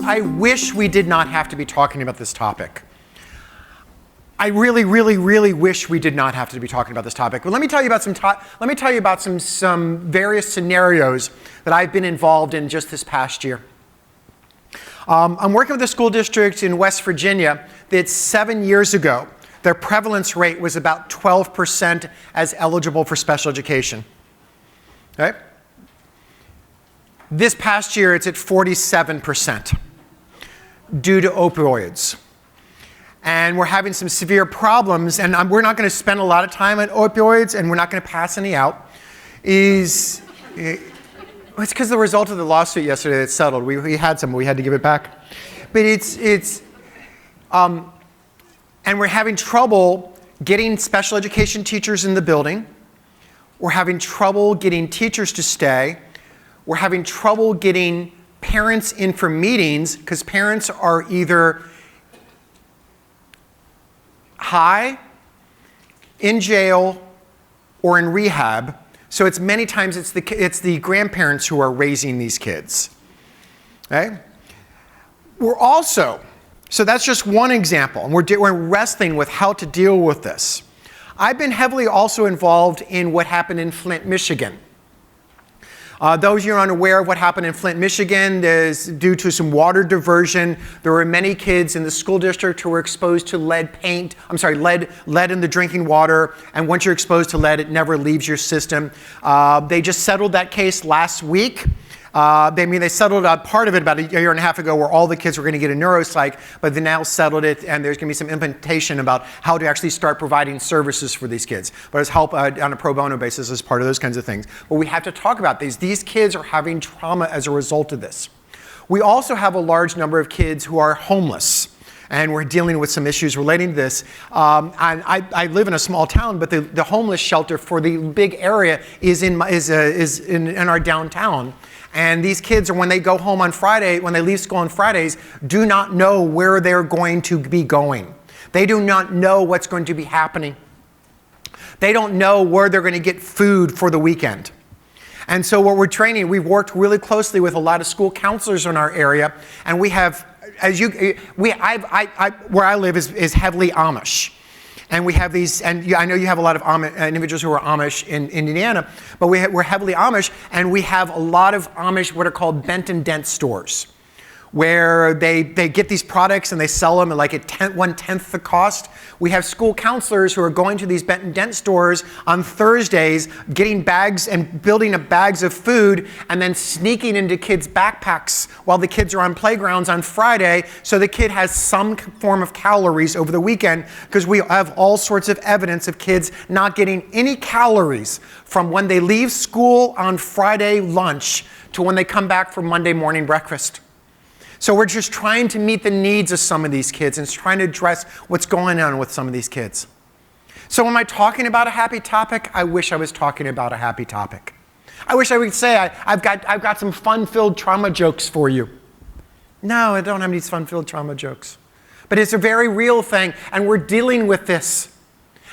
I wish we did not have to be talking about this topic. I really, really, really wish we did not have to be talking about this topic. But let me tell you about some various scenarios that I've been involved in just this past year. I'm working with a school district in West Virginia that 7 years ago, their prevalence rate was about 12% as eligible for special education. Okay? This past year, it's at 47% due to opioids. And we're having some severe problems, and we're not going to spend a lot of time on opioids, and we're not going to pass any out. It's because the result of the lawsuit yesterday that's settled. We had some, we had to give it back. But and we're having trouble getting special education teachers in the building. We're having trouble getting teachers to stay. We're having trouble getting parents in for meetings because parents are either high, in jail, or in rehab. So it's many times it's the grandparents who are raising these kids. Okay? We're also, so that's just one example, and we're wrestling with how to deal with this. I've been heavily also involved in what happened in Flint, Michigan. Those of you who are unaware of what happened in Flint, Michigan, due to some water diversion, there were many kids in the school district who were exposed to lead in the drinking water, and once you're exposed to lead, it never leaves your system. They just settled that case last week. They settled part of it about a year and a half ago where all the kids were going to get a neuropsych, but they now settled it, and there's going to be some implementation about how to actually start providing services for these kids. But it's help on a pro bono basis as part of those kinds of things. But we have to talk about these. These kids are having trauma as a result of this. We also have a large number of kids who are homeless, and we're dealing with some issues relating to this. And I live in a small town, but the homeless shelter for the big area is in our downtown. And these kids, when they go home on Friday, when they leave school on Fridays, do not know where they're going to be going. They do not know what's going to be happening. They don't know where they're going to get food for the weekend. And so what we're training, we've worked really closely with a lot of school counselors in our area, and we have, where I live is heavily Amish. And we have these, and I know you have a lot of individuals who are Amish in Indiana, but we're heavily Amish, and we have a lot of Amish, what are called bent and dent stores, where they get these products and they sell them at like 1/10 the cost. We have school counselors who are going to these bent and dent stores on Thursdays, getting bags and building up bags of food, and then sneaking into kids' backpacks while the kids are on playgrounds on Friday, so the kid has some form of calories over the weekend, because we have all sorts of evidence of kids not getting any calories from when they leave school on Friday lunch to when they come back for Monday morning breakfast. So we're just trying to meet the needs of some of these kids and trying to address what's going on with some of these kids. So am I talking about a happy topic? I wish I was talking about a happy topic. I wish I would say I've got some fun-filled trauma jokes for you. No, I don't have any fun-filled trauma jokes. But it's a very real thing, and we're dealing with this.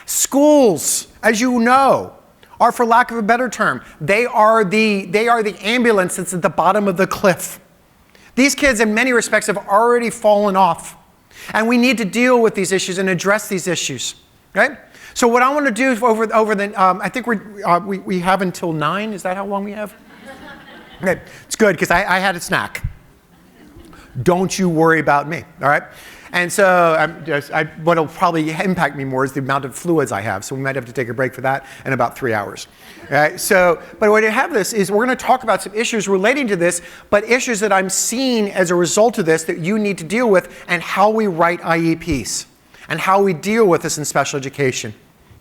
Schools, as you know, are, for lack of a better term, they are the ambulance that's at the bottom of the cliff. These kids, in many respects, have already fallen off. And we need to deal with these issues and address these issues. Okay? So what I want to do over the, I think we have until 9. Is that how long we have? Okay, it's good, because I had a snack. Don't you worry about me, all right? And so what will probably impact me more is the amount of fluids I have. So we might have to take a break for that in about 3 hours. Right? So, but what I have this is we're going to talk about some issues relating to this, but issues that I'm seeing as a result of this that you need to deal with, and how we write IEPs and how we deal with this in special education.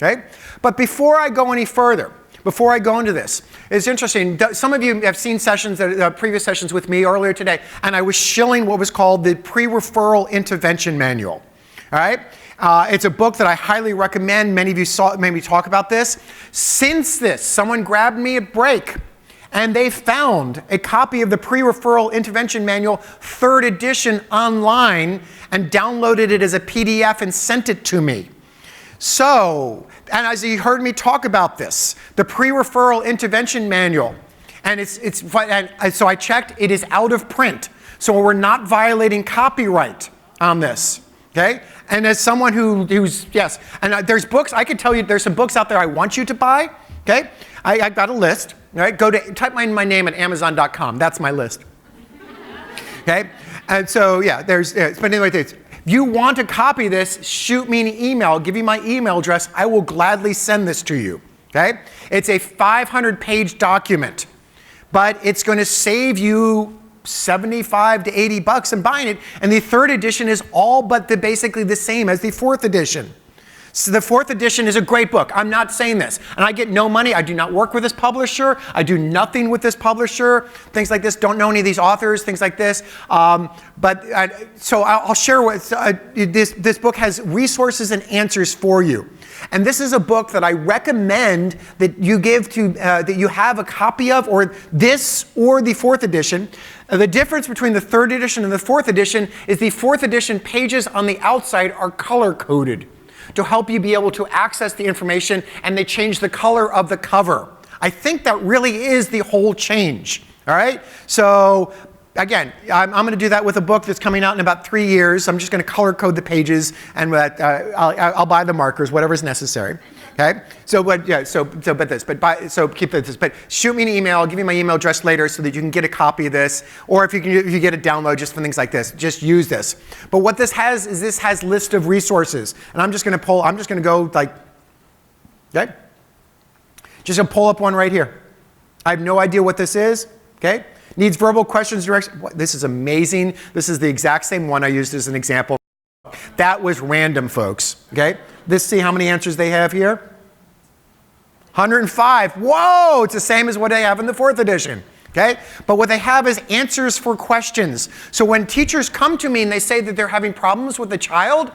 Okay? But before I go any further, before I go into this, it's interesting. Some of you have seen sessions, previous sessions with me earlier today, and I was shilling what was called the Pre-Referral Intervention Manual. All right? It's a book that I highly recommend. Many of you made me talk about this. Since this, someone grabbed me a break, and they found a copy of the Pre-Referral Intervention Manual, 3rd edition, online, and downloaded it as a PDF and sent it to me. So, and as you heard me talk about this, the Pre-Referral Intervention Manual And so I checked, it is out of print. So we're not violating copyright on this, okay? And as someone who's, yes, and there's books, I can tell you there's some books out there I want you to buy, okay? I got a list, right? Type my name at Amazon.com, that's my list, okay? And so, yeah, but anyway, if you want to copy this, shoot me an email, give you my email address, I will gladly send this to you, okay? It's a 500-page document, but it's going to save you $75 to $80 in buying it, and the 3rd edition is all but basically the same as the 4th edition. So the 4th edition is a great book. I'm not saying this. And I get no money. I do not work with this publisher. I do nothing with this publisher. Things like this. Don't know any of these authors. Things like this. So I'll share what this book has resources and answers for you. And this is a book that I recommend that you give to, that you have a copy of, or this or the 4th edition. The difference between the 3rd edition and the 4th edition is the 4th edition pages on the outside are color-coded to help you be able to access the information, and they change the color of the cover. I think that really is the whole change, all right? So again, I'm going to do that with a book that's coming out in about 3 years. I'm just going to color code the pages, and I'll buy the markers, whatever's necessary. Okay. So keep this. But shoot me an email. I'll give you my email address later so that you can get a copy of this, or if you get a download just for things like this, just use this. But what this has is this has list of resources, and I'm just going to go like, okay. Just going to pull up one right here. I have no idea what this is. Okay. Needs verbal questions, direction. This is amazing. This is the exact same one I used as an example. That was random, folks. Okay. Let's see how many answers they have here. 105. Whoa! It's the same as what they have in the 4th edition. Okay? But what they have is answers for questions. So when teachers come to me and they say that they're having problems with a child,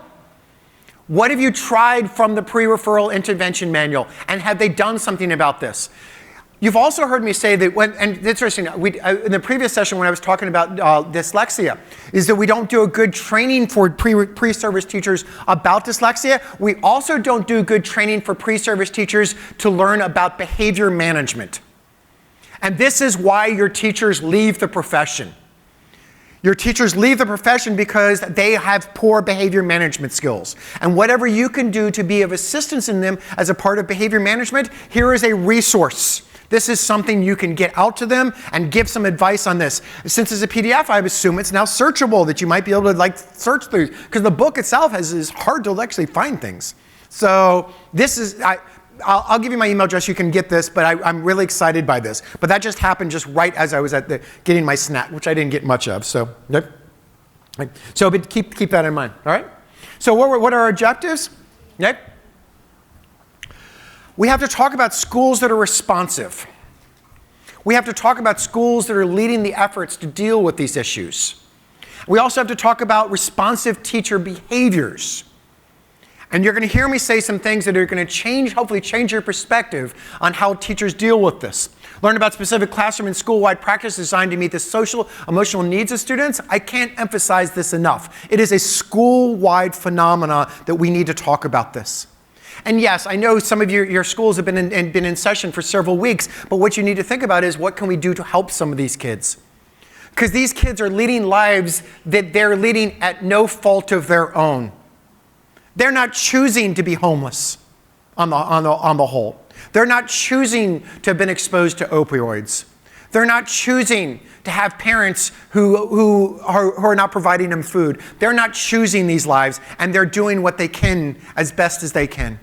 what have you tried from the pre-referral intervention manual? And have they done something about this? You've also heard me say that and it's interesting, in the previous session when I was talking about dyslexia, is that we don't do a good training for pre-service teachers about dyslexia. We also don't do good training for pre-service teachers to learn about behavior management. And this is why your teachers leave the profession. Your teachers leave the profession because they have poor behavior management skills. And whatever you can do to be of assistance in them as a part of behavior management, here is a resource. This is something you can get out to them and give some advice on this. Since it's a PDF, I assume it's now searchable, that you might be able to search through, because the book itself is hard to actually find things. So this is, I'll give you my email address, you can get this, but I'm really excited by this. But that just happened just right as I was getting my snack, which I didn't get much of, so. Yep. So but keep that in mind, all right? So what are our objectives? Okay. We have to talk about schools that are responsive. We have to talk about schools that are leading the efforts to deal with these issues. We also have to talk about responsive teacher behaviors. And you're going to hear me say some things that are going to hopefully change your perspective on how teachers deal with this. Learn about specific classroom and school-wide practice designed to meet the social, emotional needs of students. I can't emphasize this enough. It is a school-wide phenomena that we need to talk about this. And yes, I know some of your schools have been in session for several weeks, but what you need to think about is what can we do to help some of these kids? Because these kids are leading lives that they're leading at no fault of their own. They're not choosing to be homeless on the whole. They're not choosing to have been exposed to opioids. They're not choosing to have parents who are not providing them food. They're not choosing these lives, and they're doing what they can as best as they can.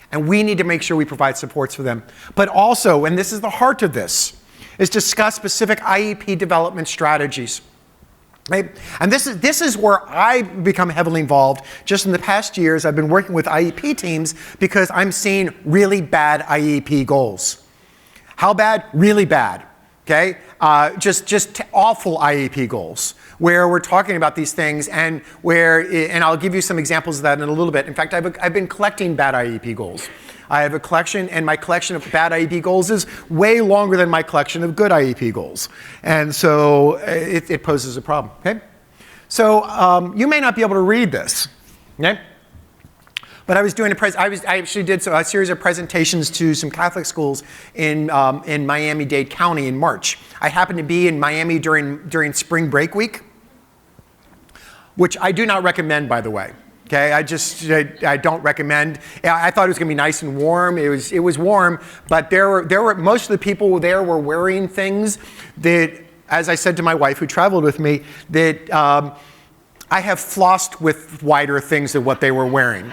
And we need to make sure we provide supports for them. But also, and this is the heart of this, is discuss specific IEP development strategies. Right? And this is where I've become heavily involved. Just in the past years, I've been working with IEP teams because I'm seeing really bad IEP goals. How bad? Really bad. Okay? Just awful IEP goals, where we're talking about these things and I'll give you some examples of that in a little bit. In fact, I've been collecting bad IEP goals. I have a collection, and my collection of bad IEP goals is way longer than my collection of good IEP goals. And so it poses a problem, okay? So you may not be able to read this, okay? But I was doing I actually did a series of presentations to some Catholic schools in Miami-Dade County in March. I happened to be in Miami during spring break week, which I do not recommend, by the way. Okay, I don't recommend. I thought it was going to be nice and warm. It was warm, but there were most of the people there were wearing things that, as I said to my wife who traveled with me, that I have flossed with wider things than what they were wearing.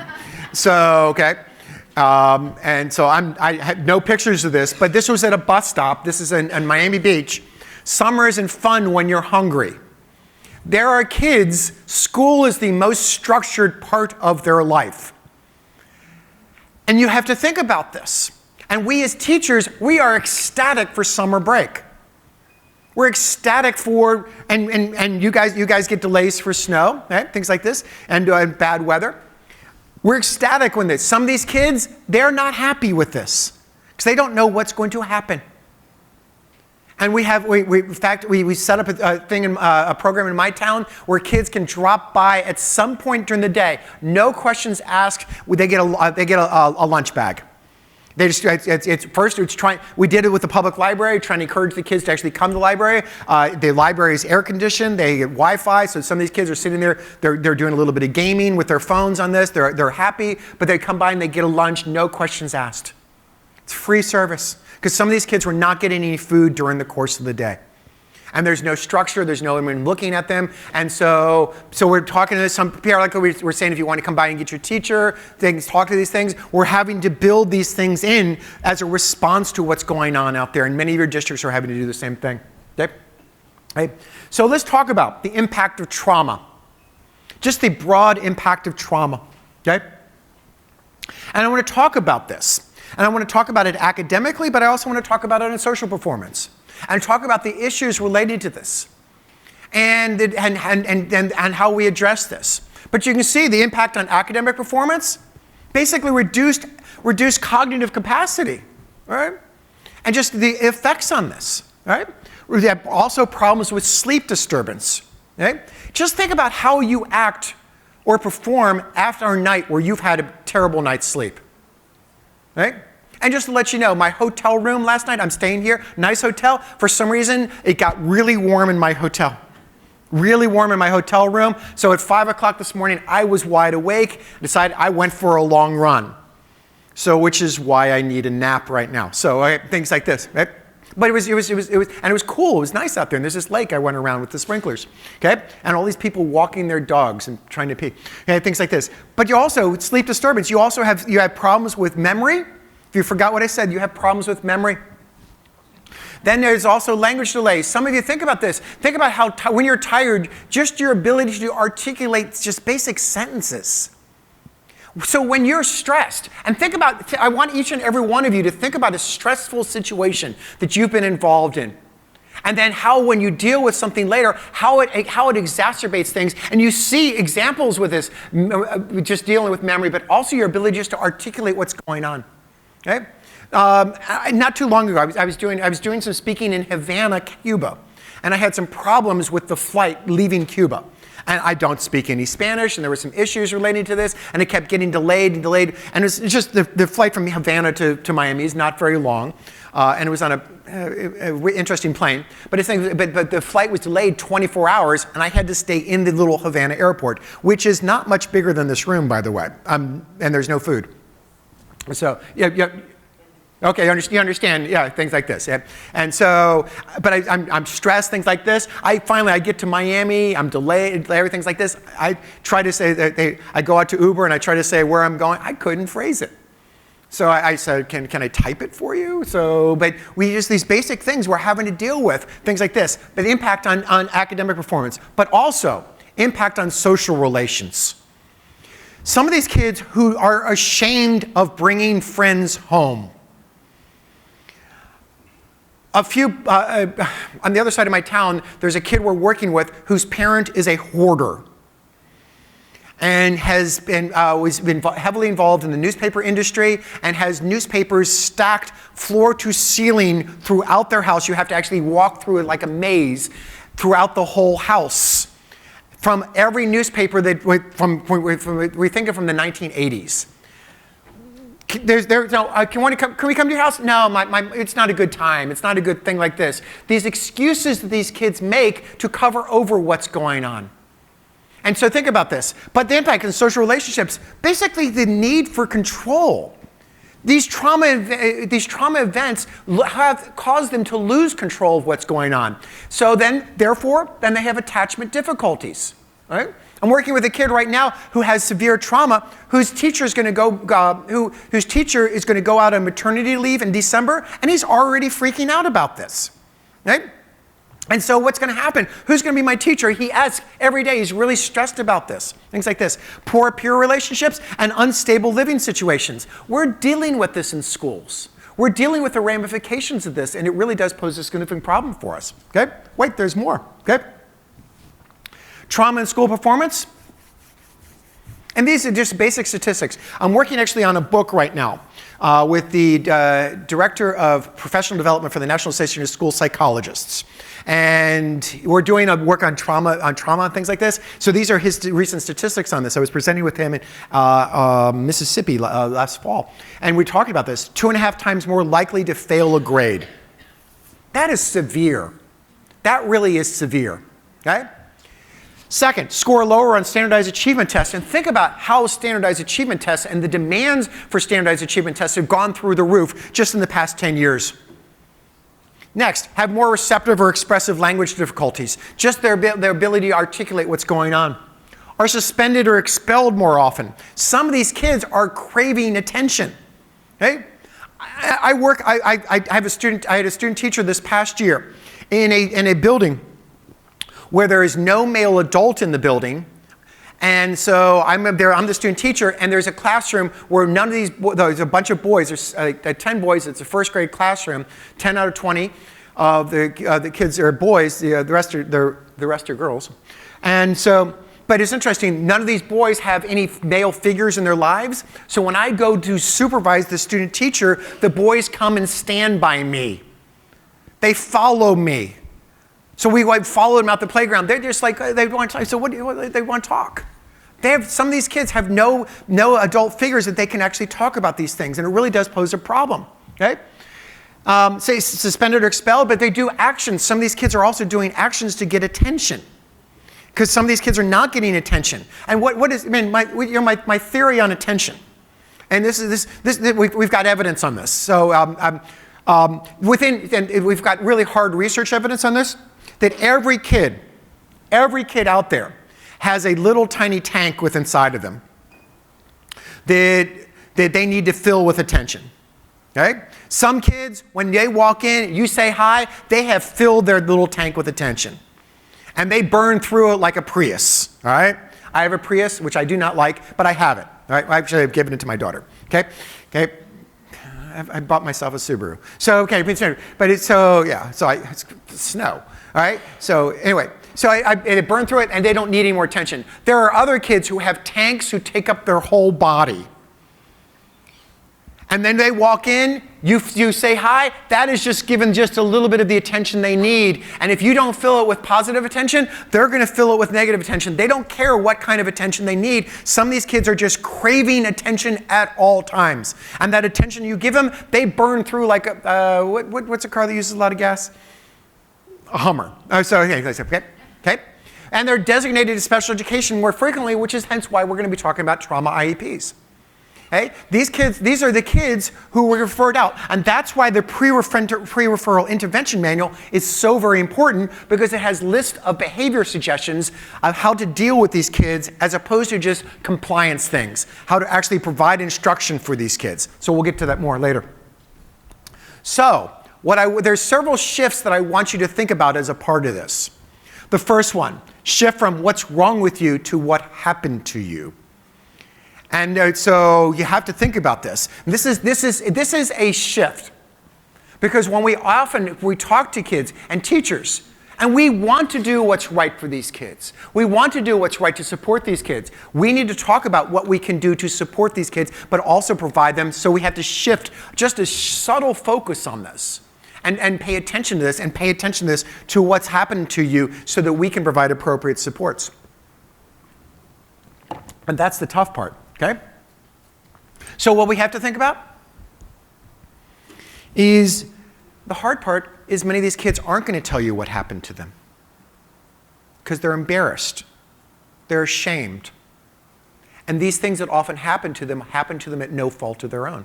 So, okay. And so I had no pictures of this, but this was at a bus stop. This is in Miami Beach. Summer isn't fun when you're hungry. There are kids, school is the most structured part of their life. And you have to think about this. And we as teachers, we are ecstatic for summer break. We're ecstatic for, and you guys get delays for snow, right? Things like this, and bad weather. We're ecstatic when some of these kids, they're not happy with this because they don't know what's going to happen. And in fact, we set up a program in my town where kids can drop by at some point during the day, no questions asked. They get a lunch bag. They just we did it with the public library, trying to encourage the kids to actually come to the library. The library is air conditioned. They get Wi-Fi, so some of these kids are sitting there. They're doing a little bit of gaming with their phones on this. They're happy, but they come by and they get a lunch, no questions asked. It's free service because some of these kids were not getting any food during the course of the day. And there's no structure, there's no one looking at them. And so we're talking to some people, like we're saying, if you want to come by and get your teacher, talk to these things. We're having to build these things in as a response to what's going on out there. And many of your districts are having to do the same thing. Okay? Right? So let's talk about the impact of trauma. Just the broad impact of trauma. Okay? And I want to talk about this. And I want to talk about it academically, but I also want to talk about it in social performance. And talk about the issues related to this and how we address this. But you can see the impact on academic performance, basically reduced cognitive capacity, right? And just the effects on this, right? We have also problems with sleep disturbance, right? Just think about how you act or perform after a night where you've had a terrible night's sleep, right? And just to let you know, my hotel room last night, I'm staying here, nice hotel. For some reason, it got really warm in my hotel. Really warm in my hotel room. So at 5 o'clock this morning, I was wide awake, decided I went for a long run. So, which is why I need a nap right now. So things like this, right? But it was cool. It was nice out there. And there's this lake I went around with the sprinklers, okay? And all these people walking their dogs and trying to pee, okay? Things like this. But you also, sleep disturbance, you have problems with memory. If you forgot what I said, you have problems with memory. Then there's also language delays. Some of you think about this. Think about how when you're tired, just your ability to articulate just basic sentences. So when you're stressed, and think about, I want each and every one of you to think about a stressful situation that you've been involved in. And then how, when you deal with something later, how it exacerbates things. And you see examples with this, just dealing with memory, but also your ability just to articulate what's going on. Okay? Not too long ago, I was doing some speaking in Havana, Cuba, and I had some problems with the flight leaving Cuba. And I don't speak any Spanish, and there were some issues relating to this, and it kept getting delayed, and it's just the flight from Havana to Miami is not very long, and it was on a interesting plane, but the flight was delayed 24 hours, and I had to stay in the little Havana airport, which is not much bigger than this room, by the way, and there's no food. So, yeah. Okay, you understand, yeah, things like this. Yeah. And so, but I'm stressed, things like this. I get to Miami, I'm delayed, everything's like this. I try to say that I go out to Uber and I try to say where I'm going. I couldn't phrase it. So I said, can I type it for you? So, but we just, these basic things we're having to deal with, things like this. But the impact on academic performance, but also impact on social relations. Some of these kids who are ashamed of bringing friends home. On the other side of my town, there's a kid we're working with whose parent is a hoarder and has been heavily involved in the newspaper industry and has newspapers stacked floor to ceiling throughout their house. You have to actually walk through it like a maze throughout the whole house. From every newspaper we think of from the 1980s. Can we come to your house? No, it's not a good time. It's not a good thing like this. These excuses that these kids make to cover over what's going on. And so think about this. But the impact in social relationships, basically the need for control. These trauma events have caused them to lose control of what's going on. So therefore, they have attachment difficulties. Right? I'm working with a kid right now who has severe trauma, whose teacher is going to go out on maternity leave in December, and he's already freaking out about this. Right? And so what's going to happen? Who's going to be my teacher? He asks every day. He's really stressed about this. Things like this. Poor peer relationships and unstable living situations. We're dealing with this in schools. We're dealing with the ramifications of this, and it really does pose a significant problem for us. Okay? Wait, there's more. Okay? Trauma in school performance. And these are just basic statistics. I'm working actually on a book right now with the Director of Professional Development for the National Association of School Psychologists. And we're doing a work on trauma and things like this. So these are his recent statistics on this. I was presenting with him in Mississippi last fall. And we talked about this. 2.5 times more likely to fail a grade. That is severe. That really is severe. Okay? Second, score lower on standardized achievement tests. And think about how standardized achievement tests and the demands for standardized achievement tests have gone through the roof just in the past 10 years. Next, have more receptive or expressive language difficulties. Just their ability to articulate what's going on. Are suspended or expelled more often. Some of these kids are craving attention. Okay? I had a student teacher this past year in a building where there is no male adult in the building. And so I'm the student teacher, and there's a classroom where none of these, there's a bunch of boys, there's 10 boys, it's a first grade classroom, 10 out of 20 of the kids are boys, the rest are girls. And so, but it's interesting, none of these boys have any male figures in their lives. So when I go to supervise the student teacher, the boys come and stand by me. They follow me. So we follow them out the playground. They're just like, they want to talk. So they want to talk. Some of these kids have no adult figures that they can actually talk about these things, and it really does pose a problem. Okay? Say suspended or expelled, but they do actions. Some of these kids are also doing actions to get attention, because some of these kids are not getting attention. And what is? I mean, my theory on attention, and we've got evidence on this. So and we've got really hard research evidence on this. That every kid out there has a little tiny tank within inside of them that they need to fill with attention. Okay? Some kids, when they walk in, you say hi, they have filled their little tank with attention. And they burn through it like a Prius. All right? I have a Prius, which I do not like, but I have it. All right? Actually, I've given it to my daughter. Okay? Okay? I bought myself a Subaru. So, okay, but it's snow. All right? So anyway, they burn through it and they don't need any more attention. There are other kids who have tanks who take up their whole body. And then they walk in, you say hi, that is just given just a little bit of the attention they need. And if you don't fill it with positive attention, they're going to fill it with negative attention. They don't care what kind of attention they need. Some of these kids are just craving attention at all times. And that attention you give them, they burn through like what's a car that uses a lot of gas? A Hummer. Okay. And they're designated to special education more frequently, which is hence why we're going to be talking about trauma IEPs. Okay? These are the kids who were referred out. And that's why the pre-referral intervention manual is so very important, because it has lists of behavior suggestions of how to deal with these kids as opposed to just compliance things, how to actually provide instruction for these kids. So we'll get to that more later. So there's several shifts that I want you to think about as a part of this. The first one, shift from what's wrong with you to what happened to you. And so you have to think about this. This is a shift, because when we talk to kids and teachers, and we want to do what's right for these kids. We want to do what's right to support these kids. We need to talk about what we can do to support these kids, but also provide them. So we have to shift just a subtle focus on this. And pay attention to this, and pay attention to this to what's happened to you, so that we can provide appropriate supports. And that's the tough part, okay? So what we have to think about? is the hard part is many of these kids aren't going to tell you what happened to them because they're embarrassed. They're ashamed. And these things that often happen to them at no fault of their own.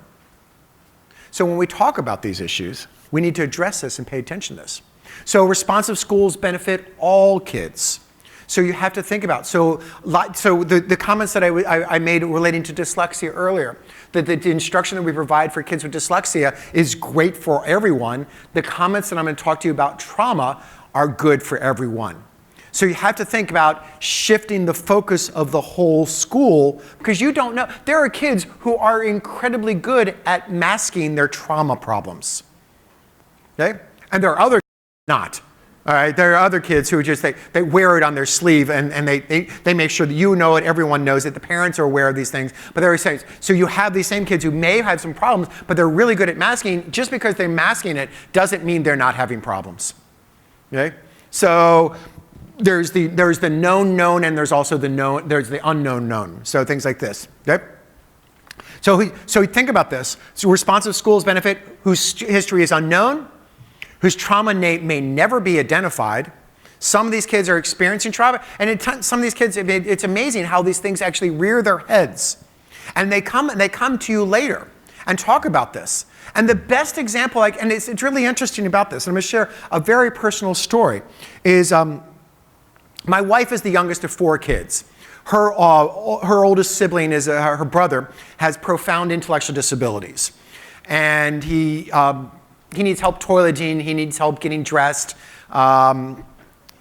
So when we talk about these issues, we need to address this and pay attention to this. So responsive schools benefit all kids. So you have to think about, the comments that I made relating to dyslexia earlier, that the instruction that we provide for kids with dyslexia is great for everyone. The comments that I'm going to talk to you about trauma are good for everyone. So you have to think about shifting the focus of the whole school, because you don't know. There are kids who are incredibly good at masking their trauma problems. Okay? And there are other not. All right? There are other kids who just, they wear it on their sleeve and they make sure that you know it, everyone knows it, the parents are aware of these things. But there are saying, so you have these same kids who may have some problems, but they're really good at masking. Just because they're masking it doesn't mean they're not having problems. Okay? So there's the known, and there's also there's the unknown known. So things like this. Okay? So think about this. So responsive schools benefit whose history is unknown, whose trauma may never be identified. Some of these kids are experiencing trauma, and some of these kids, it's amazing how these things actually rear their heads. And they come to you later and talk about this. And the best example, and it's really interesting about this, and I'm going to share a very personal story, is my wife is the youngest of 4 kids. Her oldest sibling is her brother has profound intellectual disabilities, and he needs help toileting. He needs help getting dressed.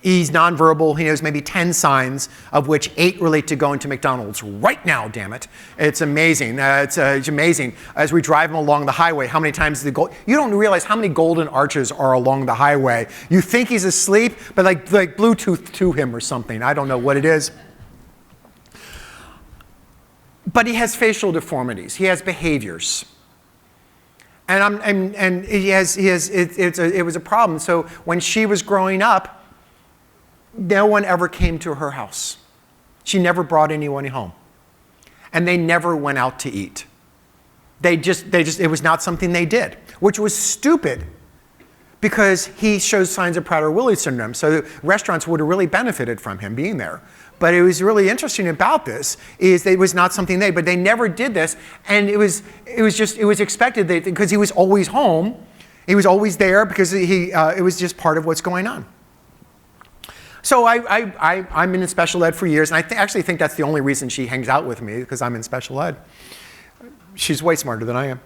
He's nonverbal. He knows maybe 10 signs, of which 8 relate to going to McDonald's right now. Damn it! It's amazing. It's amazing as we drive him along the highway. How many times you don't realize how many golden arches are along the highway. You think he's asleep, but like Bluetooth to him or something. I don't know what it is. But he has facial deformities. He has behaviors. And it was a problem. So when she was growing up, no one ever came to her house. She never brought anyone home. And they never went out to eat. It was not something they did, which was stupid because he shows signs of Prader-Willi syndrome. So restaurants would have really benefited from him being there. But it was really interesting about this is that it was not something but they never did this. And it was expected that because he was always home, he was always there because it was just part of what's going on. So I'm in special ed for years, and I actually think that's the only reason she hangs out with me, because I'm in special ed. She's way smarter than I am.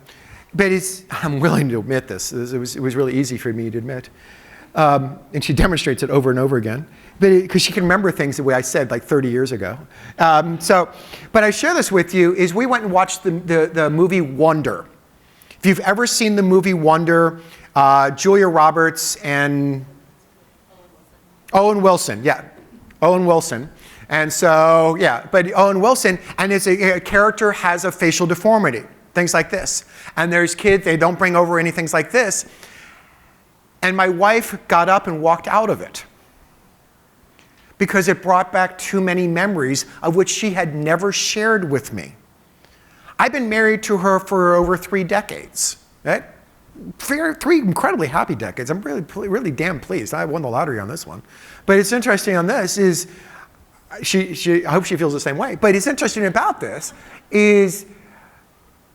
But I'm willing to admit this. It was really easy for me to admit. And she demonstrates it over and over again, because she can remember things the way I said like 30 years ago. But I share this with you is we went and watched the movie Wonder. If you've ever seen the movie Wonder, Julia Roberts and Owen Wilson, yeah. Owen Wilson. And so, yeah, but Owen Wilson, and a character has a facial deformity, things like this. And there's kids, they don't bring over anything like this. And my wife got up and walked out of it because it brought back too many memories of which she had never shared with me. I've been married to her for over 3 decades, right? 3 incredibly happy decades. I'm really damn pleased. I won the lottery on this one. But it's interesting on this is, I hope she feels the same way, but it's interesting about this is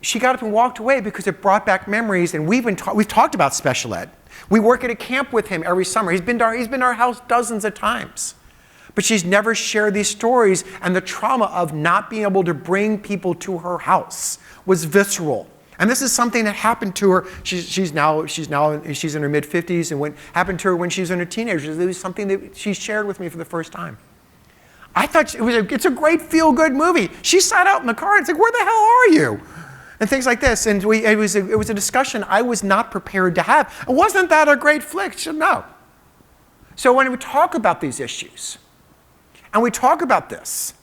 she got up and walked away because it brought back memories, and we've talked about special ed. We work at a camp with him every summer. He's been to our house dozens of times. But she's never shared these stories, and the trauma of not being able to bring people to her house was visceral. And this is something that happened to her. She's in her mid-50s, and happened to her when she was in her teenagers. It was something that she shared with me for the first time. I thought it's a great feel-good movie. She sat out in the car and said, "Where the hell are you?" And things like this. And it was a discussion I was not prepared to have. Wasn't that a great flick? She said, no. So when we talk about these issues, and we talk about this,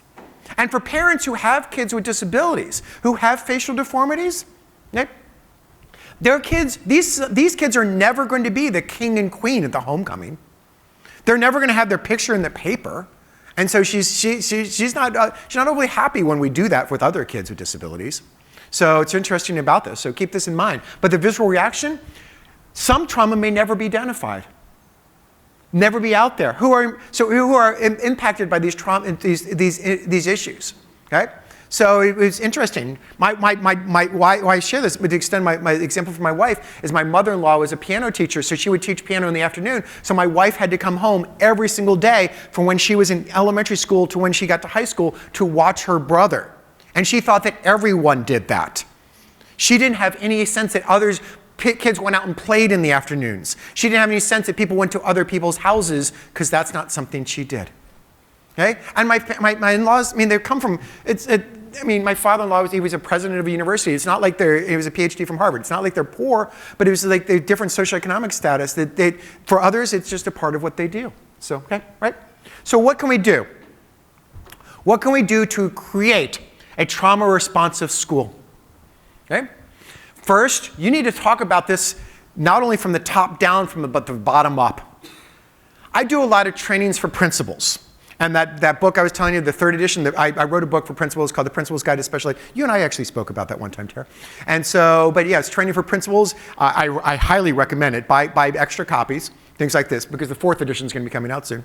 and for parents who have kids with disabilities, who have facial deformities, okay, these kids are never going to be the king and queen at the homecoming. They're never going to have their picture in the paper. And so she's not overly happy when we do that with other kids with disabilities. So it's interesting about this. So keep this in mind. But the visceral reaction, Some trauma may never be identified, never be out there. Who are impacted by these these issues? Okay, so it was interesting. Why I share this, but to extend my example for my wife, is my mother-in-law was a piano teacher, so she would teach piano in the afternoon. So my wife had to come home every single day from when she was in elementary school to when she got to high school to watch her brother, and she thought that everyone did that. She didn't have any sense that kids went out and played in the afternoons. She didn't have any sense that people went to other people's houses, because that's not something she did. Okay? And my in-laws, I mean, they come from, my father-in-law he was a president of a university. It's not like he was a Ph.D. from Harvard. It's not like they're poor, but it was like the different socioeconomic status that for others, it's just a part of what they do. So, okay, right? So what can we do? What can we do to create a trauma-responsive school? Okay? First, you need to talk about this not only from the top down, but the bottom up. I do a lot of trainings for principals. And that book I was telling you, the 3rd edition, I wrote a book for principals called The Principal's Guide to Special Ed. You and I actually spoke about that one time, Tara. And so, but yeah, it's training for principals. I highly recommend it. Buy extra copies, things like this, because the 4th edition is going to be coming out soon.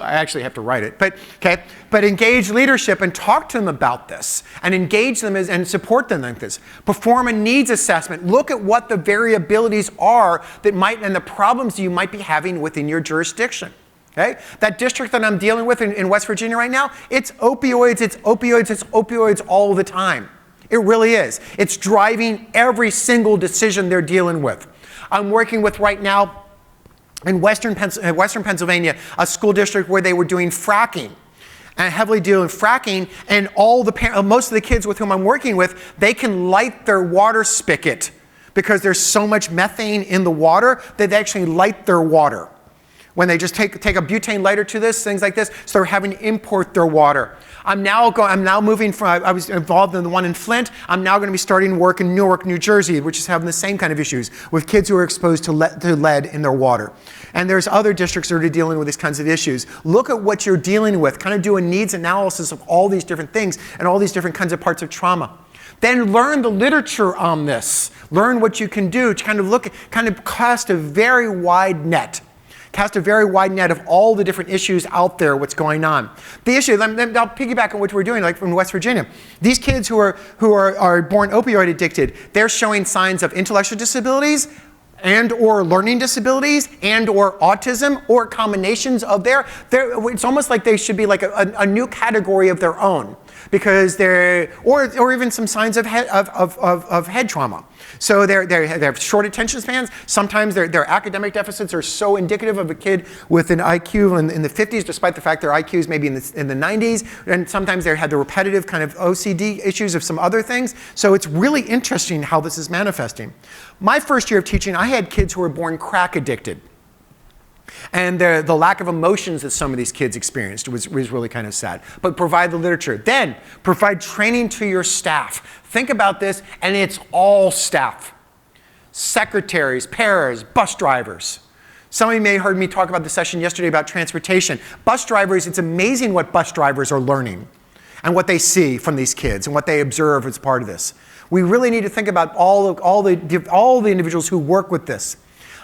I actually have to write it, but engage leadership and talk to them about this, and engage them and support them like this. Perform a needs assessment. Look at what the variabilities are and the problems you might be having within your jurisdiction. Okay? That district that I'm dealing with in West Virginia right now, it's opioids, it's opioids, it's opioids all the time. It really is. It's driving every single decision they're dealing with. I'm working with right now in Western Pennsylvania, a school district where they were doing fracking and heavily dealing with fracking, and most of the kids with whom I'm working with, they can light their water spigot because there's so much methane in the water that they actually light their water. When they just take a butane lighter to this, things like this, so they're having to import their water. I'm now moving from, I was involved in the one in Flint. I'm now going to be starting work in Newark, New Jersey, which is having the same kind of issues with kids who are exposed to lead in their water. And there's other districts that are dealing with these kinds of issues. Look at what you're dealing with. Kind of do a needs analysis of all these different things and all these different kinds of parts of trauma. Then learn the literature on this. Learn what you can do to kind of cast a very wide net. Cast a very wide net of all the different issues out there, what's going on. The issue, I'll piggyback on what we're doing, like from West Virginia. These kids who are born opioid addicted, they're showing signs of intellectual disabilities and or learning disabilities and or autism or combinations of it's almost like they should be like a new category of their own, because or even some signs of head trauma. So they have short attention spans. Sometimes their academic deficits are so indicative of a kid with an IQ in the 50s, despite the fact their IQ is maybe in the 90s. And sometimes they had the repetitive kind of OCD issues of some other things. So it's really interesting how this is manifesting. My first year of teaching, I had kids who were born crack addicted. And the lack of emotions that some of these kids experienced was really kind of sad. But provide the literature. Then provide training to your staff. Think about this, and it's all staff. Secretaries, paras, bus drivers. Some of you may have heard me talk about the session yesterday about transportation. Bus drivers, it's amazing what bus drivers are learning and what they see from these kids and what they observe as part of this. We really need to think about all the individuals who work with this.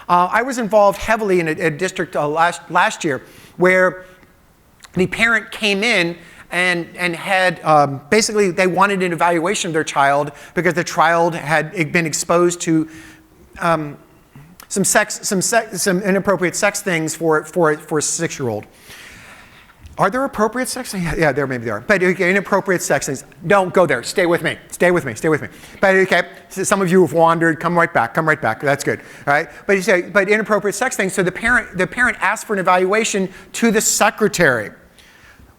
I was involved heavily in a district last year where the parent came in and had basically they wanted an evaluation of their child because the child had been exposed to some inappropriate sex things for a 6-year-old. Are there appropriate sex things? Yeah, maybe there are. But okay, inappropriate sex things. Don't go there. Stay with me. But okay, so some of you have wandered. Come right back. That's good. All right. But you say, but inappropriate sex things. So the parent asked for an evaluation to the secretary.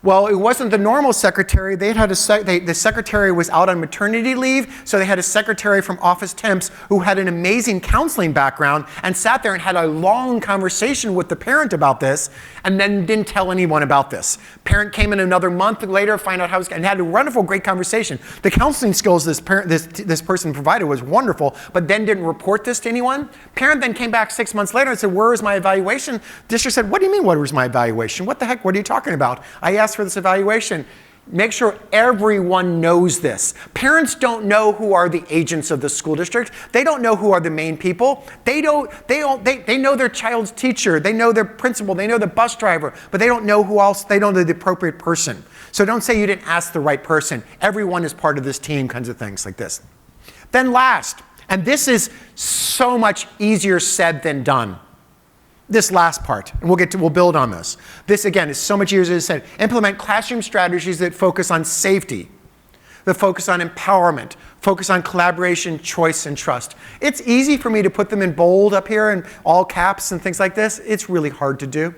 Well, it wasn't the normal secretary. The secretary was out on maternity leave, so they had a secretary from Office Temps who had an amazing counseling background and sat there and had a long conversation with the parent about this, and then didn't tell anyone about this. Parent came in another month later, find out how and had a wonderful, great conversation. The counseling skills this person provided was wonderful, but then didn't report this to anyone. Parent then came back 6 months later and said, "Where is my evaluation?" District said, "What do you mean, what was my evaluation? What the heck? What are you talking about? I asked for this evaluation." Make sure everyone knows this. Parents don't know who are the agents of the school district. They don't know who are the main people. They know their child's teacher. They know their principal. They know the bus driver, but they don't know who else. They don't know the appropriate person. So don't say you didn't ask the right person. Everyone is part of this team, kinds of things like this. Then last, and this is so much easier said than done. This last part, and we'll build on this. This again is so much easier said. Implement classroom strategies that focus on safety, that focus on empowerment, focus on collaboration, choice, and trust. It's easy for me to put them in bold up here and all caps and things like this. It's really hard to do.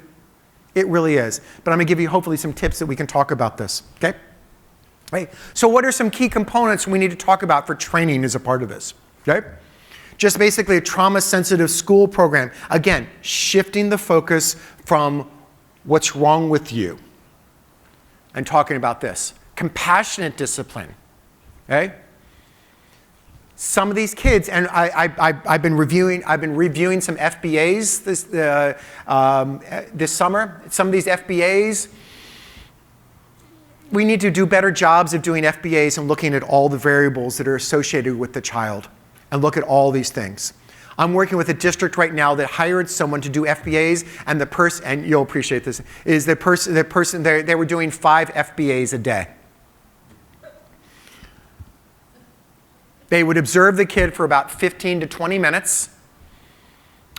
It really is. But I'm going to give you hopefully some tips that we can talk about this. Okay? Right. So what are some key components we need to talk about for training as a part of this? Okay? Just basically a trauma-sensitive school program. Again, shifting the focus from what's wrong with you and talking about this. Compassionate discipline. Okay? Some of these kids, and I've been reviewing some FBAs this summer. Some of these FBAs, we need to do better jobs of doing FBAs and looking at all the variables that are associated with the child. And look at all these things. I'm working with a district right now that hired someone to do FBAs, and the person, and you'll appreciate this, is the person they were doing 5 FBAs a day. They would observe the kid for about 15 to 20 minutes,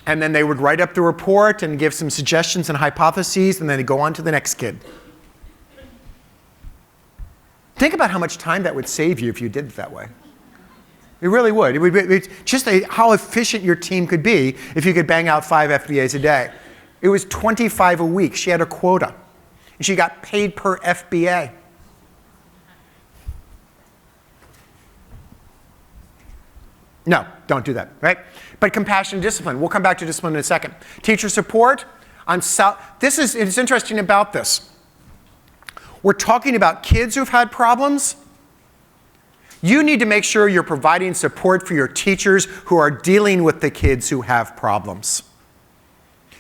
and then they would write up the report and give some suggestions and hypotheses, and then they'd go on to the next kid. Think about how much time that would save you if you did it that way. It really would. It would be just how efficient your team could be if you could bang out 5 FBAs a day. It was 25 a week. She had a quota. And she got paid per FBA. No, don't do that, right? But compassion and discipline. We'll come back to discipline in a second. Teacher support. It's interesting about this. We're talking about kids who've had problems. You need to make sure you're providing support for your teachers who are dealing with the kids who have problems.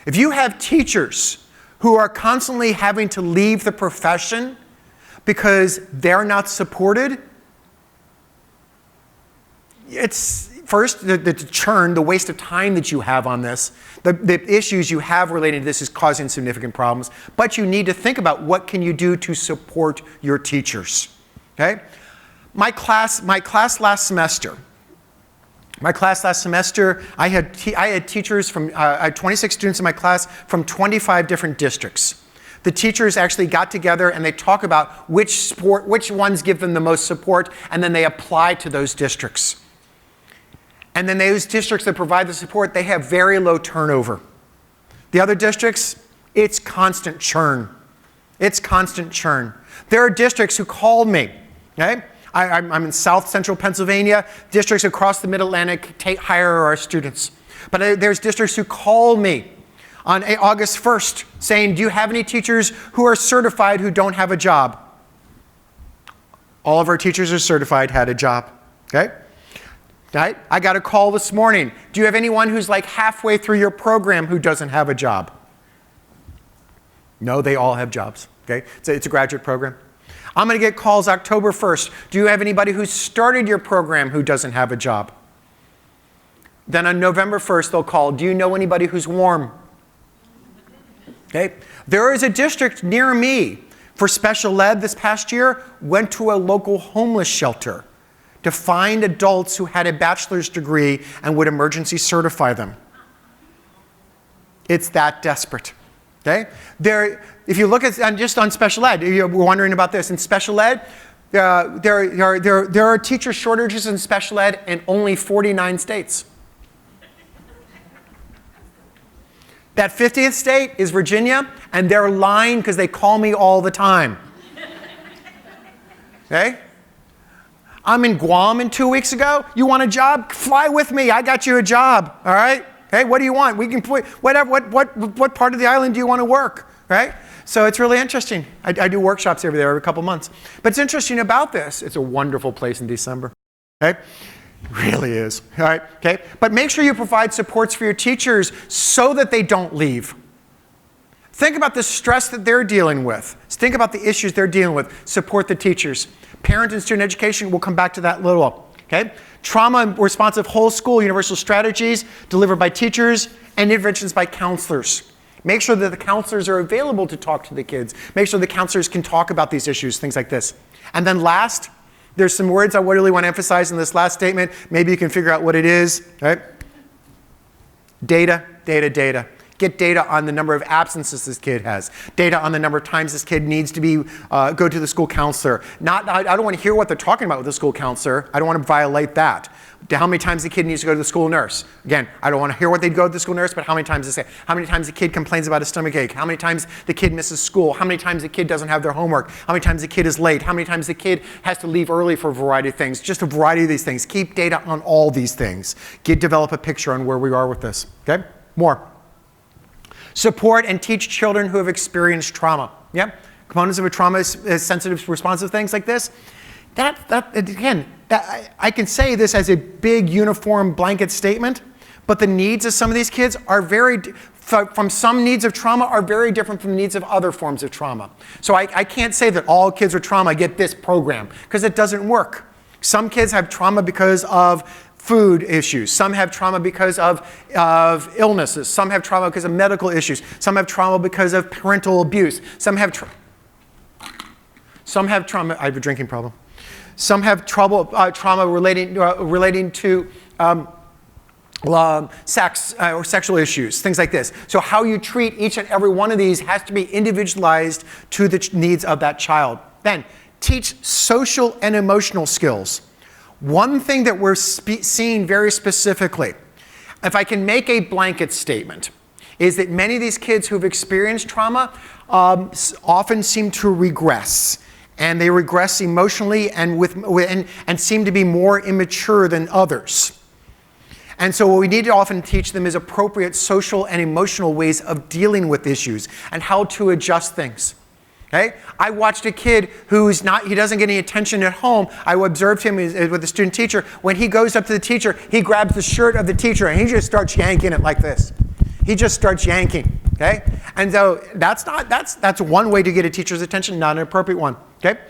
If you have teachers who are constantly having to leave the profession because they're not supported, it's first the churn, the waste of time that you have on this, the issues you have related to this is causing significant problems, but you need to think about what can you do to support your teachers, okay? My class last semester, I had teachers from, I had 26 students in my class from 25 different districts. The teachers actually got together and they talk about which ones give them the most support, and then they apply to those districts. And then those districts that provide the support, they have very low turnover. The other districts, it's constant churn. It's constant churn. There are districts who called me, okay? I'm in South Central Pennsylvania. Districts across the Mid-Atlantic hire our students. But there's districts who call me on August 1st saying, do you have any teachers who are certified who don't have a job? All of our teachers are certified, had a job, okay? Right? I got a call this morning. Do you have anyone who's like halfway through your program who doesn't have a job? No, they all have jobs, okay? It's a graduate program. I'm going to get calls October 1st. Do you have anybody who started your program who doesn't have a job? Then on November 1st, they'll call, do you know anybody who's warm? Okay. There is a district near me for special ed this past year, went to a local homeless shelter to find adults who had a bachelor's degree and would emergency certify them. It's that desperate. Okay? If you look at just on special ed, you're wondering about this. In special ed, there are teacher shortages in special ed in only 49 states. That 50th state is Virginia, and they're lying because they call me all the time. Okay? I'm in Guam 2 weeks ago. You want a job? Fly with me. I got you a job. All right? Hey, what do you want? We can put whatever. What part of the island do you want to work? Right? So it's really interesting. I do workshops over there every couple months. But it's interesting about this. It's a wonderful place in December. Okay? It really is. All right? Okay? But make sure you provide supports for your teachers so that they don't leave. Think about the stress that they're dealing with. Think about the issues they're dealing with. Support the teachers. Parent and student education, we'll come back to that in a little. Okay? Trauma responsive whole school universal strategies delivered by teachers and interventions by counselors. Make sure that the counselors are available to talk to the kids. Make sure the counselors can talk about these issues, things like this. And then last, there's some words I really want to emphasize in this last statement. Maybe you can figure out what it is. Right? Data, data, data. Get data on the number of absences this kid has. Data on the number of times this kid needs to be go to the school counselor. I don't want to hear what they're talking about with the school counselor. I don't want to violate that. How many times the kid needs to go to the school nurse. Again, I don't want to hear what they'd go to the school nurse, but how many times they say. How many times the kid complains about a stomach ache. How many times the kid misses school. How many times the kid doesn't have their homework. How many times the kid is late. How many times the kid has to leave early for a variety of things. Just a variety of these things. Keep data on all these things. Develop a picture on where we are with this. Okay? More. Support and teach children who have experienced trauma. Yeah? Components of a trauma is sensitive, responsive things like this. I can say this as a big uniform blanket statement, but the needs of some of these kids are from some needs of trauma are very different from the needs of other forms of trauma. So I can't say that all kids with trauma get this program, because it doesn't work. Some kids have trauma because of food issues. Some have trauma because of illnesses. Some have trauma because of medical issues. Some have trauma because of parental abuse. Some have trauma. I have a drinking problem. Some have trauma relating to sex or sexual issues, things like this. So how you treat each and every one of these has to be individualized to the needs of that child. Then teach social and emotional skills. One thing that we're seeing very specifically, if I can make a blanket statement, is that many of these kids who've experienced trauma often seem to regress. And they regress emotionally and seem to be more immature than others. And so what we need to often teach them is appropriate social and emotional ways of dealing with issues and how to adjust things. Okay? I watched a kid he doesn't get any attention at home. I observed him with a student teacher. When he goes up to the teacher, he grabs the shirt of the teacher and he just starts yanking it like this. He just starts yanking. Okay? And so that's one way to get a teacher's attention, not an appropriate one. Okay?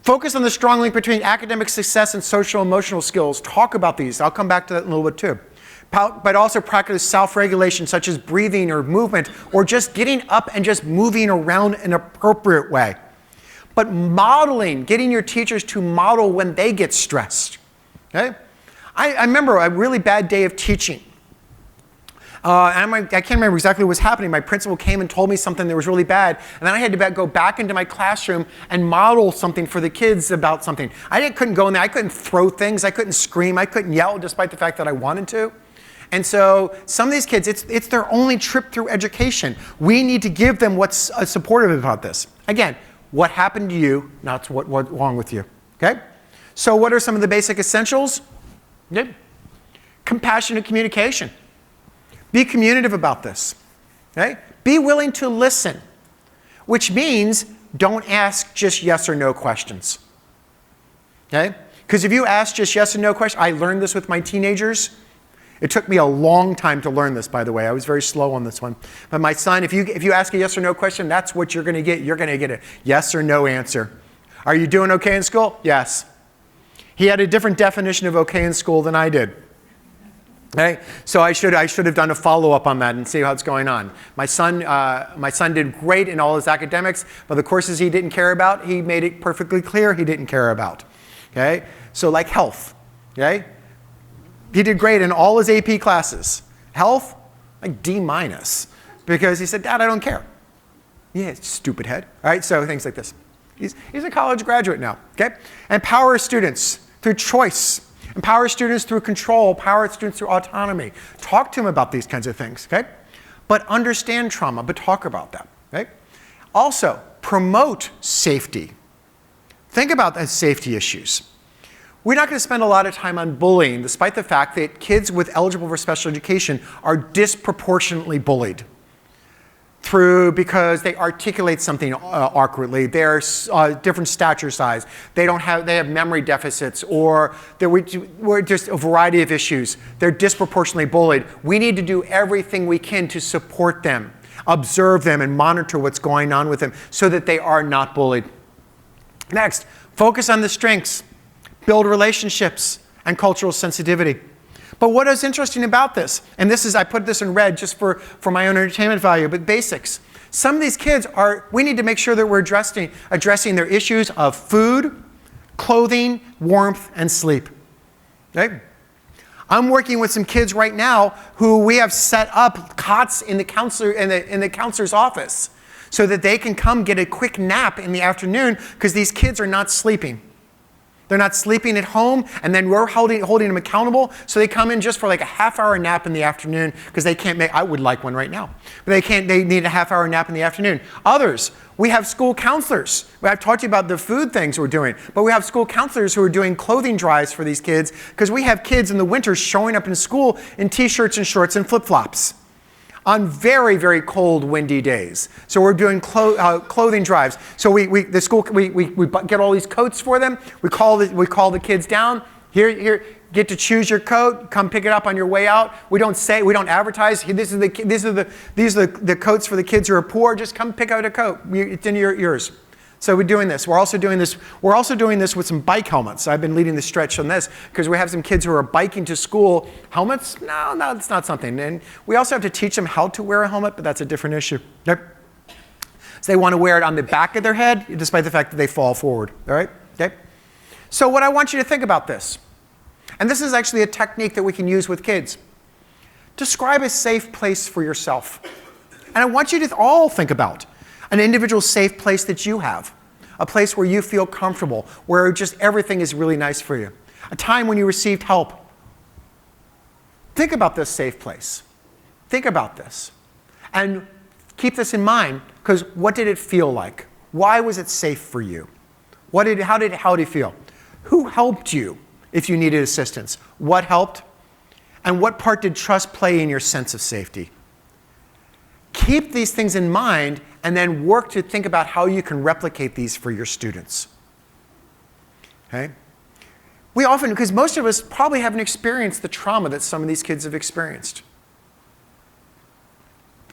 Focus on the strong link between academic success and social emotional skills. Talk about these. I'll come back to that in a little bit too. But also practice self-regulation, such as breathing or movement, or just getting up and just moving around in an appropriate way. But modeling, getting your teachers to model when they get stressed. Okay? I remember a really bad day of teaching. I can't remember exactly what was happening. My principal came and told me something that was really bad, and then I had to go back into my classroom and model something for the kids about something. I couldn't go in there. I couldn't throw things. I couldn't scream. I couldn't yell, despite the fact that I wanted to. And so some of these kids, it's their only trip through education. We need to give them what's supportive about this. Again, what happened to you, not what's wrong with you. Okay? So what are some of the basic essentials? Good. Compassionate communication. Be communicative about this. Okay? Be willing to listen, which means don't ask just yes or no questions. Okay? Because if you ask just yes or no questions, I learned this with my teenagers. It took me a long time to learn this, by the way. I was very slow on this one. But my son, if you ask a yes or no question, that's what you're going to get. You're going to get a yes or no answer. Are you doing okay in school? Yes. He had a different definition of okay in school than I did. Okay? So I should have done a follow-up on that and see how it's going on. My son did great in all his academics, but the courses he didn't care about, he made it perfectly clear he didn't care about. Okay? So like health. Okay? He did great in all his AP classes. Health, like D-, because he said, Dad, I don't care. Yeah, stupid head. All right, so things like this. He's a college graduate now. Okay? Empower students through choice. Empower students through control. Empower students through autonomy. Talk to them about these kinds of things. Okay? But understand trauma, but talk about that. Okay? Also, promote safety. Think about the safety issues. We're not going to spend a lot of time on bullying, despite the fact that kids eligible for special education are disproportionately bullied because they articulate something awkwardly. They're different stature size. They have memory deficits, or we're just a variety of issues. They're disproportionately bullied. We need to do everything we can to support them. Observe them and monitor what's going on with them so that they are not bullied. Next, focus on the strengths, build relationships, and cultural sensitivity. But what is interesting about this, and this is, I put this in red just for my own entertainment value, but basics. Some of these kids we need to make sure that we're addressing their issues of food, clothing, warmth, and sleep. Okay? I'm working with some kids right now who we have set up cots in the counselor's office so that they can come get a quick nap in the afternoon because these kids are not sleeping. They're not sleeping at home, and then we're holding them accountable, so they come in just for like a half-hour nap in the afternoon because they can't I would like one right now, but they need a half-hour nap in the afternoon. Others, we have school counselors. I've talked to you about the food things we're doing, but we have school counselors who are doing clothing drives for these kids because we have kids in the winter showing up in school in t-shirts and shorts and flip-flops on very, very cold, windy days. So we're doing clothing drives. So we get all these coats for them. We call the kids down. Here, get to choose your coat. Come pick it up on your way out. We don't advertise. These are the coats for the kids who are poor. Just come pick out a coat. It's in yours. So we're doing this. We're also doing this with some bike helmets. I've been leading the stretch on this because we have some kids who are biking to school. Helmets? No, it's not something. And we also have to teach them how to wear a helmet, but that's a different issue. Yep. So they want to wear it on the back of their head, despite the fact that they fall forward. All right? Okay? So what I want you to think about this, and this is actually a technique that we can use with kids. Describe a safe place for yourself. And I want you to all think about an individual safe place that you have, a place where you feel comfortable, where just everything is really nice for you, a time when you received help. Think about this safe place. Think about this. And keep this in mind, because what did it feel like? Why was it safe for you? How did it feel? Who helped you if you needed assistance? What helped? And what part did trust play in your sense of safety? Keep these things in mind and then work to think about how you can replicate these for your students. Okay? We often, because most of us probably haven't experienced the trauma that some of these kids have experienced.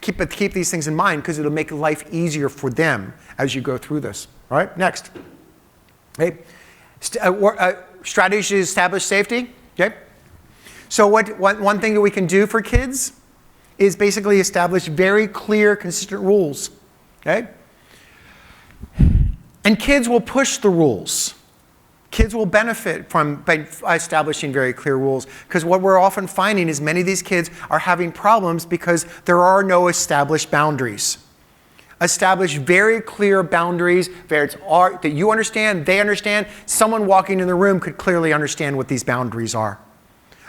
Keep these things in mind because it'll make life easier for them as you go through this. All right, next. Okay. Strategies to establish safety. Okay. So one thing that we can do for kids is basically establish very clear, consistent rules. Okay? And kids will push the rules. Kids will benefit by establishing very clear rules, because what we're often finding is many of these kids are having problems because there are no established boundaries. Establish very clear boundaries that you understand, they understand. Someone walking in the room could clearly understand what these boundaries are.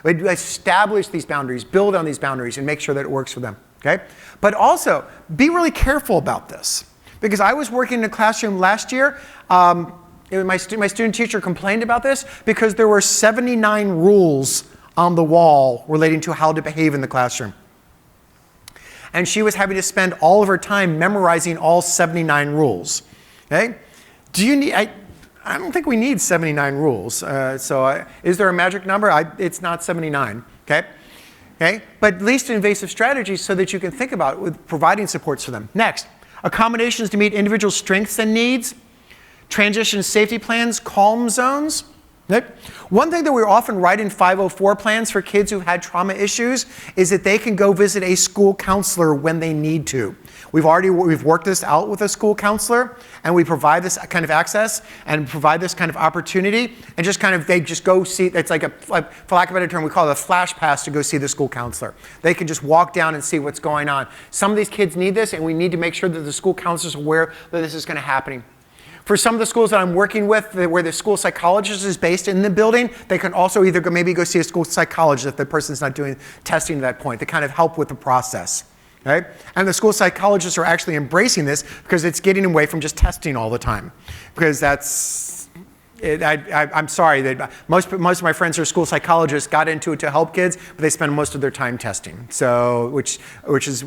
Establish these boundaries, build on these boundaries, and make sure that it works for them. Okay? But also, be really careful about this. Because I was working in a classroom last year. My student teacher complained about this because there were 79 rules on the wall relating to how to behave in the classroom. And she was having to spend all of her time memorizing all 79 rules. Okay? I don't think we need 79 rules. Is there a magic number? It's not 79. Okay? Okay? But least invasive strategies so that you can think about with providing supports for them. Next, accommodations to meet individual strengths and needs. Transition safety plans, calm zones. Okay? One thing that we often write in 504 plans for kids who've had trauma issues is that they can go visit a school counselor when they need to. We've worked this out with a school counselor, and we provide this kind of access and provide this kind of opportunity, and they just go see. It's like for lack of a better term, we call it a flash pass to go see the school counselor. They can just walk down and see what's going on. Some of these kids need this, and we need to make sure that the school counselors are aware that this is going to happen. For some of the schools that I'm working with, where the school psychologist is based in the building, they can also either go see a school psychologist if the person's not doing testing at that point to kind of help with the process. Okay? And the school psychologists are actually embracing this because it's getting away from just testing all the time. Because I'm sorry that most of my friends who are school psychologists got into it to help kids, but they spend most of their time testing. So, which is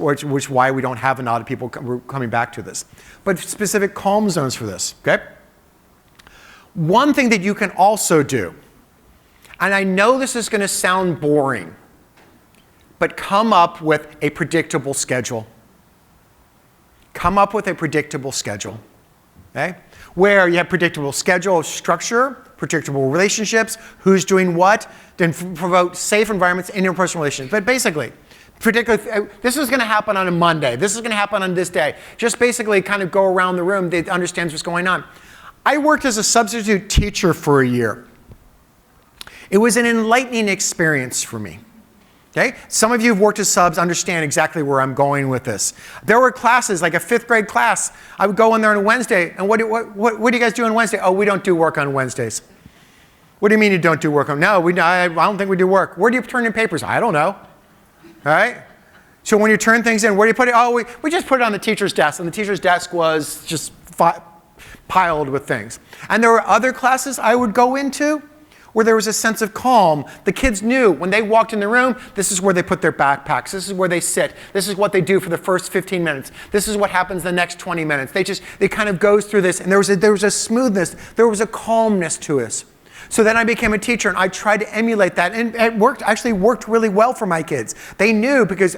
why we don't have a lot of people coming back to this. But specific calm zones for this. Okay. One thing that you can also do, and I know this is going to sound boring, but come up with a predictable schedule. come up with a predictable schedule, okay? Where you have predictable schedule, structure, predictable relationships, who's doing what, then promote safe environments, interpersonal relationships. But basically, this is going to happen on a Monday. This is going to happen on this day. Just basically kind of go around the room that understands what's going on. I worked as a substitute teacher for a year. It was an enlightening experience for me. Okay? Some of you who've worked as subs understand exactly where I'm going with this. There were classes, like a 5th grade class. I would go in there on a Wednesday, and what do you guys do on Wednesday? Oh, we don't do work on Wednesdays. What do you mean you don't do work on? No, I don't think we do work. Where do you turn in papers? I don't know. All right? So when you turn things in, where do you put it? Oh, we just put it on the teacher's desk, and the teacher's desk was just piled with things. And there were other classes I would go into where there was a sense of calm. The kids knew when they walked in the room, this is where they put their backpacks. This is where they sit. This is what they do for the first 15 minutes. This is what happens the next 20 minutes. They kind of goes through this, and there was a smoothness. There was a calmness to us. So then I became a teacher, and I tried to emulate that, and it actually worked really well for my kids. They knew, because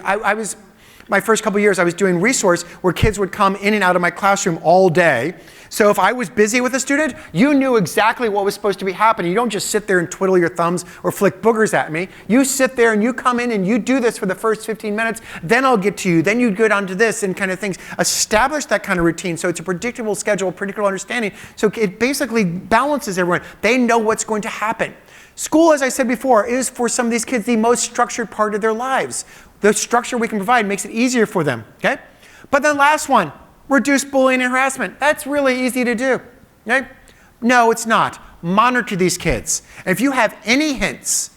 my first couple of years, I was doing resource where kids would come in and out of my classroom all day. So if I was busy with a student, you knew exactly what was supposed to be happening. You don't just sit there and twiddle your thumbs or flick boogers at me. You sit there and you come in and you do this for the first 15 minutes, then I'll get to you, then you go down to this and kind of things. Establish that kind of routine so it's a predictable schedule, predictable understanding, so it basically balances everyone. They know what's going to happen. School, as I said before, is for some of these kids the most structured part of their lives. The structure we can provide makes it easier for them, okay? But then last one, reduce bullying and harassment. That's really easy to do, okay? No, it's not. Monitor these kids. And if you have any hints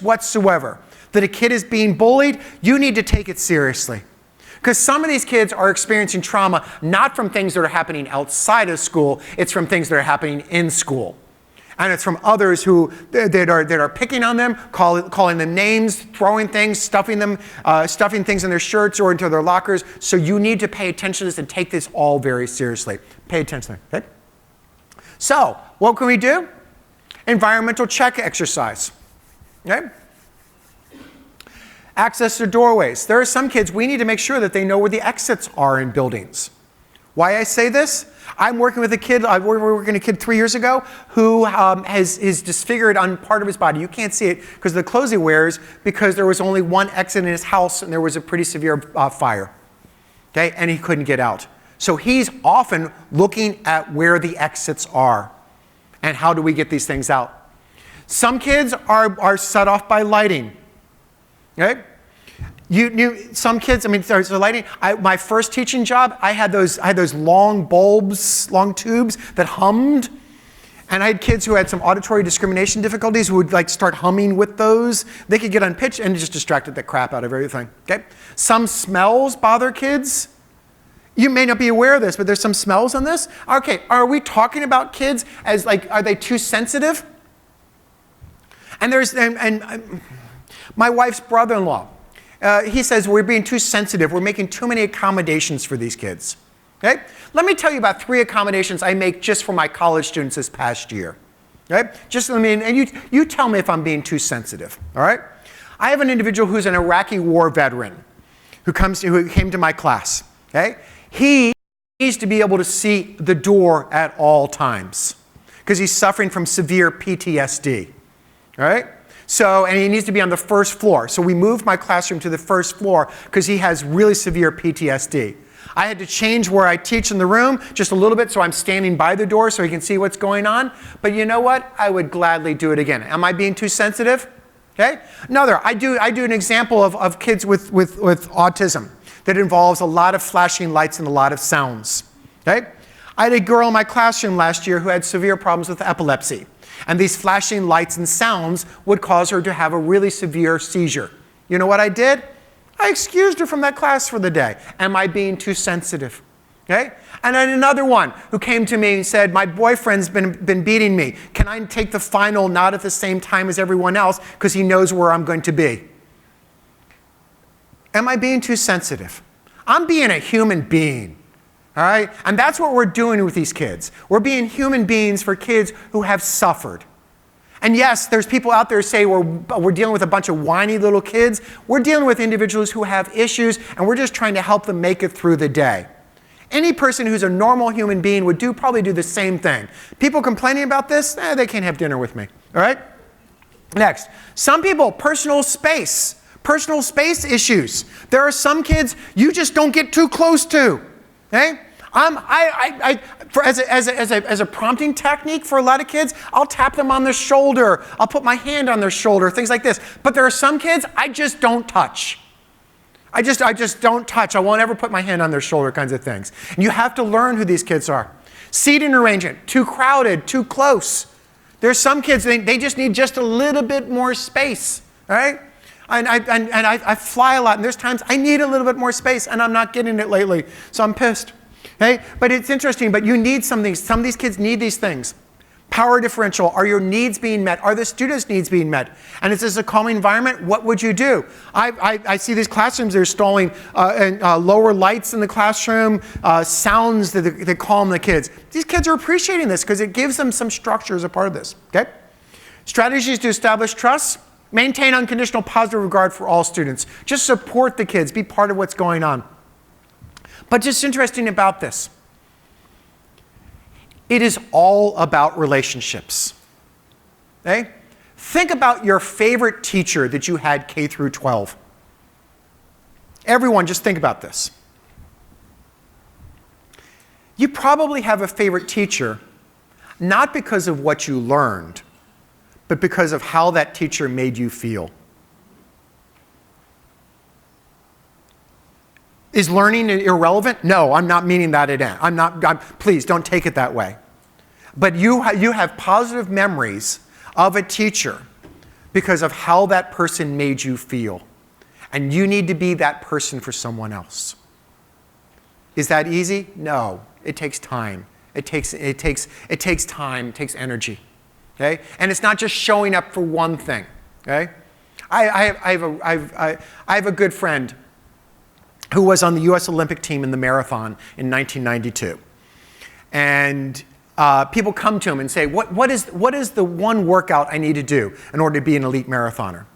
whatsoever that a kid is being bullied, you need to take it seriously. Because some of these kids are experiencing trauma not from things that are happening outside of school, it's from things that are happening in school. And it's from others who that are picking on them, calling them names, throwing things, stuffing things in their shirts or into their lockers. So you need to pay attention to this and take this all very seriously. Pay attention, okay? So what can we do? Environmental check exercise, okay? Access to doorways. There are some kids, we need to make sure that they know where the exits are in buildings. Why I say this? I'm working with a kid, we were working with a kid 3 years ago who is disfigured on part of his body. You can't see it because of the clothes he wears, because there was only one exit in his house and there was a pretty severe fire, okay? And he couldn't get out. So he's often looking at where the exits are and how do we get these things out. Some kids are set off by lighting, okay? Some kids, there's lighting. My first teaching job, I had those long bulbs, long tubes that hummed. And I had kids who had some auditory discrimination difficulties who would start humming with those. They could get on pitch and it just distracted the crap out of everything, okay? Some smells bother kids. You may not be aware of this, but there's some smells on this. Okay, are we talking about kids as are they too sensitive? And my wife's brother-in-law, he says we're being too sensitive. We're making too many accommodations for these kids. Okay? Let me tell you about 3 accommodations I make just for my college students this past year. Okay? And you tell me if I'm being too sensitive. All right? I have an individual who's an Iraqi war veteran who came to my class. Okay? He needs to be able to see the door at all times because he's suffering from severe PTSD. All right? And he needs to be on the first floor. So we moved my classroom to the first floor because he has really severe PTSD. I had to change where I teach in the room just a little bit so I'm standing by the door so he can see what's going on. But you know what? I would gladly do it again. Am I being too sensitive? Okay? Another, I do an example of kids with autism that involves a lot of flashing lights and a lot of sounds. Okay? I had a girl in my classroom last year who had severe problems with epilepsy. And these flashing lights and sounds would cause her to have a really severe seizure. You know what I did? I excused her from that class for the day. Am I being too sensitive? Okay? And then another one who came to me and said, my boyfriend's been beating me. Can I take the final not at the same time as everyone else because he knows where I'm going to be? Am I being too sensitive? I'm being a human being. All right? And that's what we're doing with these kids. We're being human beings for kids who have suffered. And yes, there's people out there who say we're dealing with a bunch of whiny little kids. We're dealing with individuals who have issues, and we're just trying to help them make it through the day. Any person who's a normal human being would probably do the same thing. People complaining about this, they can't have dinner with me, all right? Next, some people, personal space issues. There are some kids you just don't get too close to, okay? As a prompting technique for a lot of kids, I'll tap them on the shoulder. I'll put my hand on their shoulder, things like this. But there are some kids I just don't touch. I just don't touch. I won't ever put my hand on their shoulder, kinds of things. And you have to learn who these kids are. Seating arrangement, too crowded, too close. There's some kids, they just need just a little bit more space, all right? And I fly a lot, and there's times I need a little bit more space, and I'm not getting it lately, so I'm pissed. Okay? But it's interesting, but you need some of these. Some of these kids need these things. Power differential. Are your needs being met? Are the students' needs being met? And is this a calming environment? What would you do? I see these classrooms, they're installing lower lights in the classroom, sounds that calm the kids. These kids are appreciating this because it gives them some structure as a part of this. Okay? Strategies to establish trust. Maintain unconditional positive regard for all students. Just support the kids. Be part of what's going on. But just interesting about this. It is all about relationships. Okay? Think about your favorite teacher that you had K through 12. Everyone, just think about this. You probably have a favorite teacher, not because of what you learned, but because of how that teacher made you feel. Is learning irrelevant? No, I'm not meaning that at end. Please don't take it that way. But you have positive memories of a teacher because of how that person made you feel. And you need to be that person for someone else. Is that easy? No. It takes time. It takes time, it takes energy. Okay? And it's not just showing up for one thing. Okay? I have a good friend who was on the U.S. Olympic team in the marathon in 1992. And people come to him and say, what is the one workout I need to do in order to be an elite marathoner?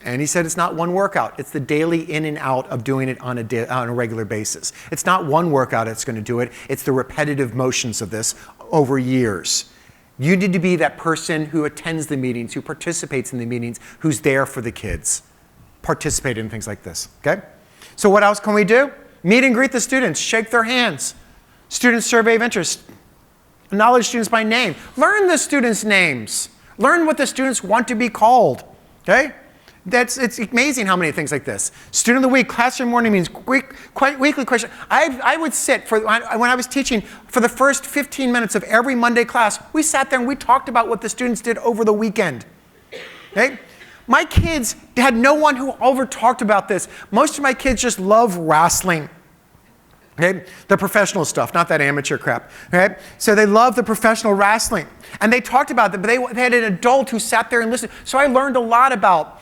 And he said, it's not one workout. It's the daily in and out of doing it on a regular basis. It's not one workout that's going to do it. It's the repetitive motions of this over years. You need to be that person who attends the meetings, who participates in the meetings, who's there for the kids. Participate in things like this, okay? So what else can we do? Meet and greet the students, shake their hands. Student survey of interest. Acknowledge students by name. Learn the students' names. Learn what the students want to be called, okay? It's amazing how many things like this. Student of the week, classroom morning meetings, weekly question. I would sit, when I was teaching, for the first 15 minutes of every Monday class, we sat there and we talked about what the students did over the weekend, okay? My kids had no one who ever talked about this. Most of my kids just love wrestling. Okay? The professional stuff, not that amateur crap. Okay? So they love the professional wrestling. And they talked about it, but they had an adult who sat there and listened. So I learned a lot about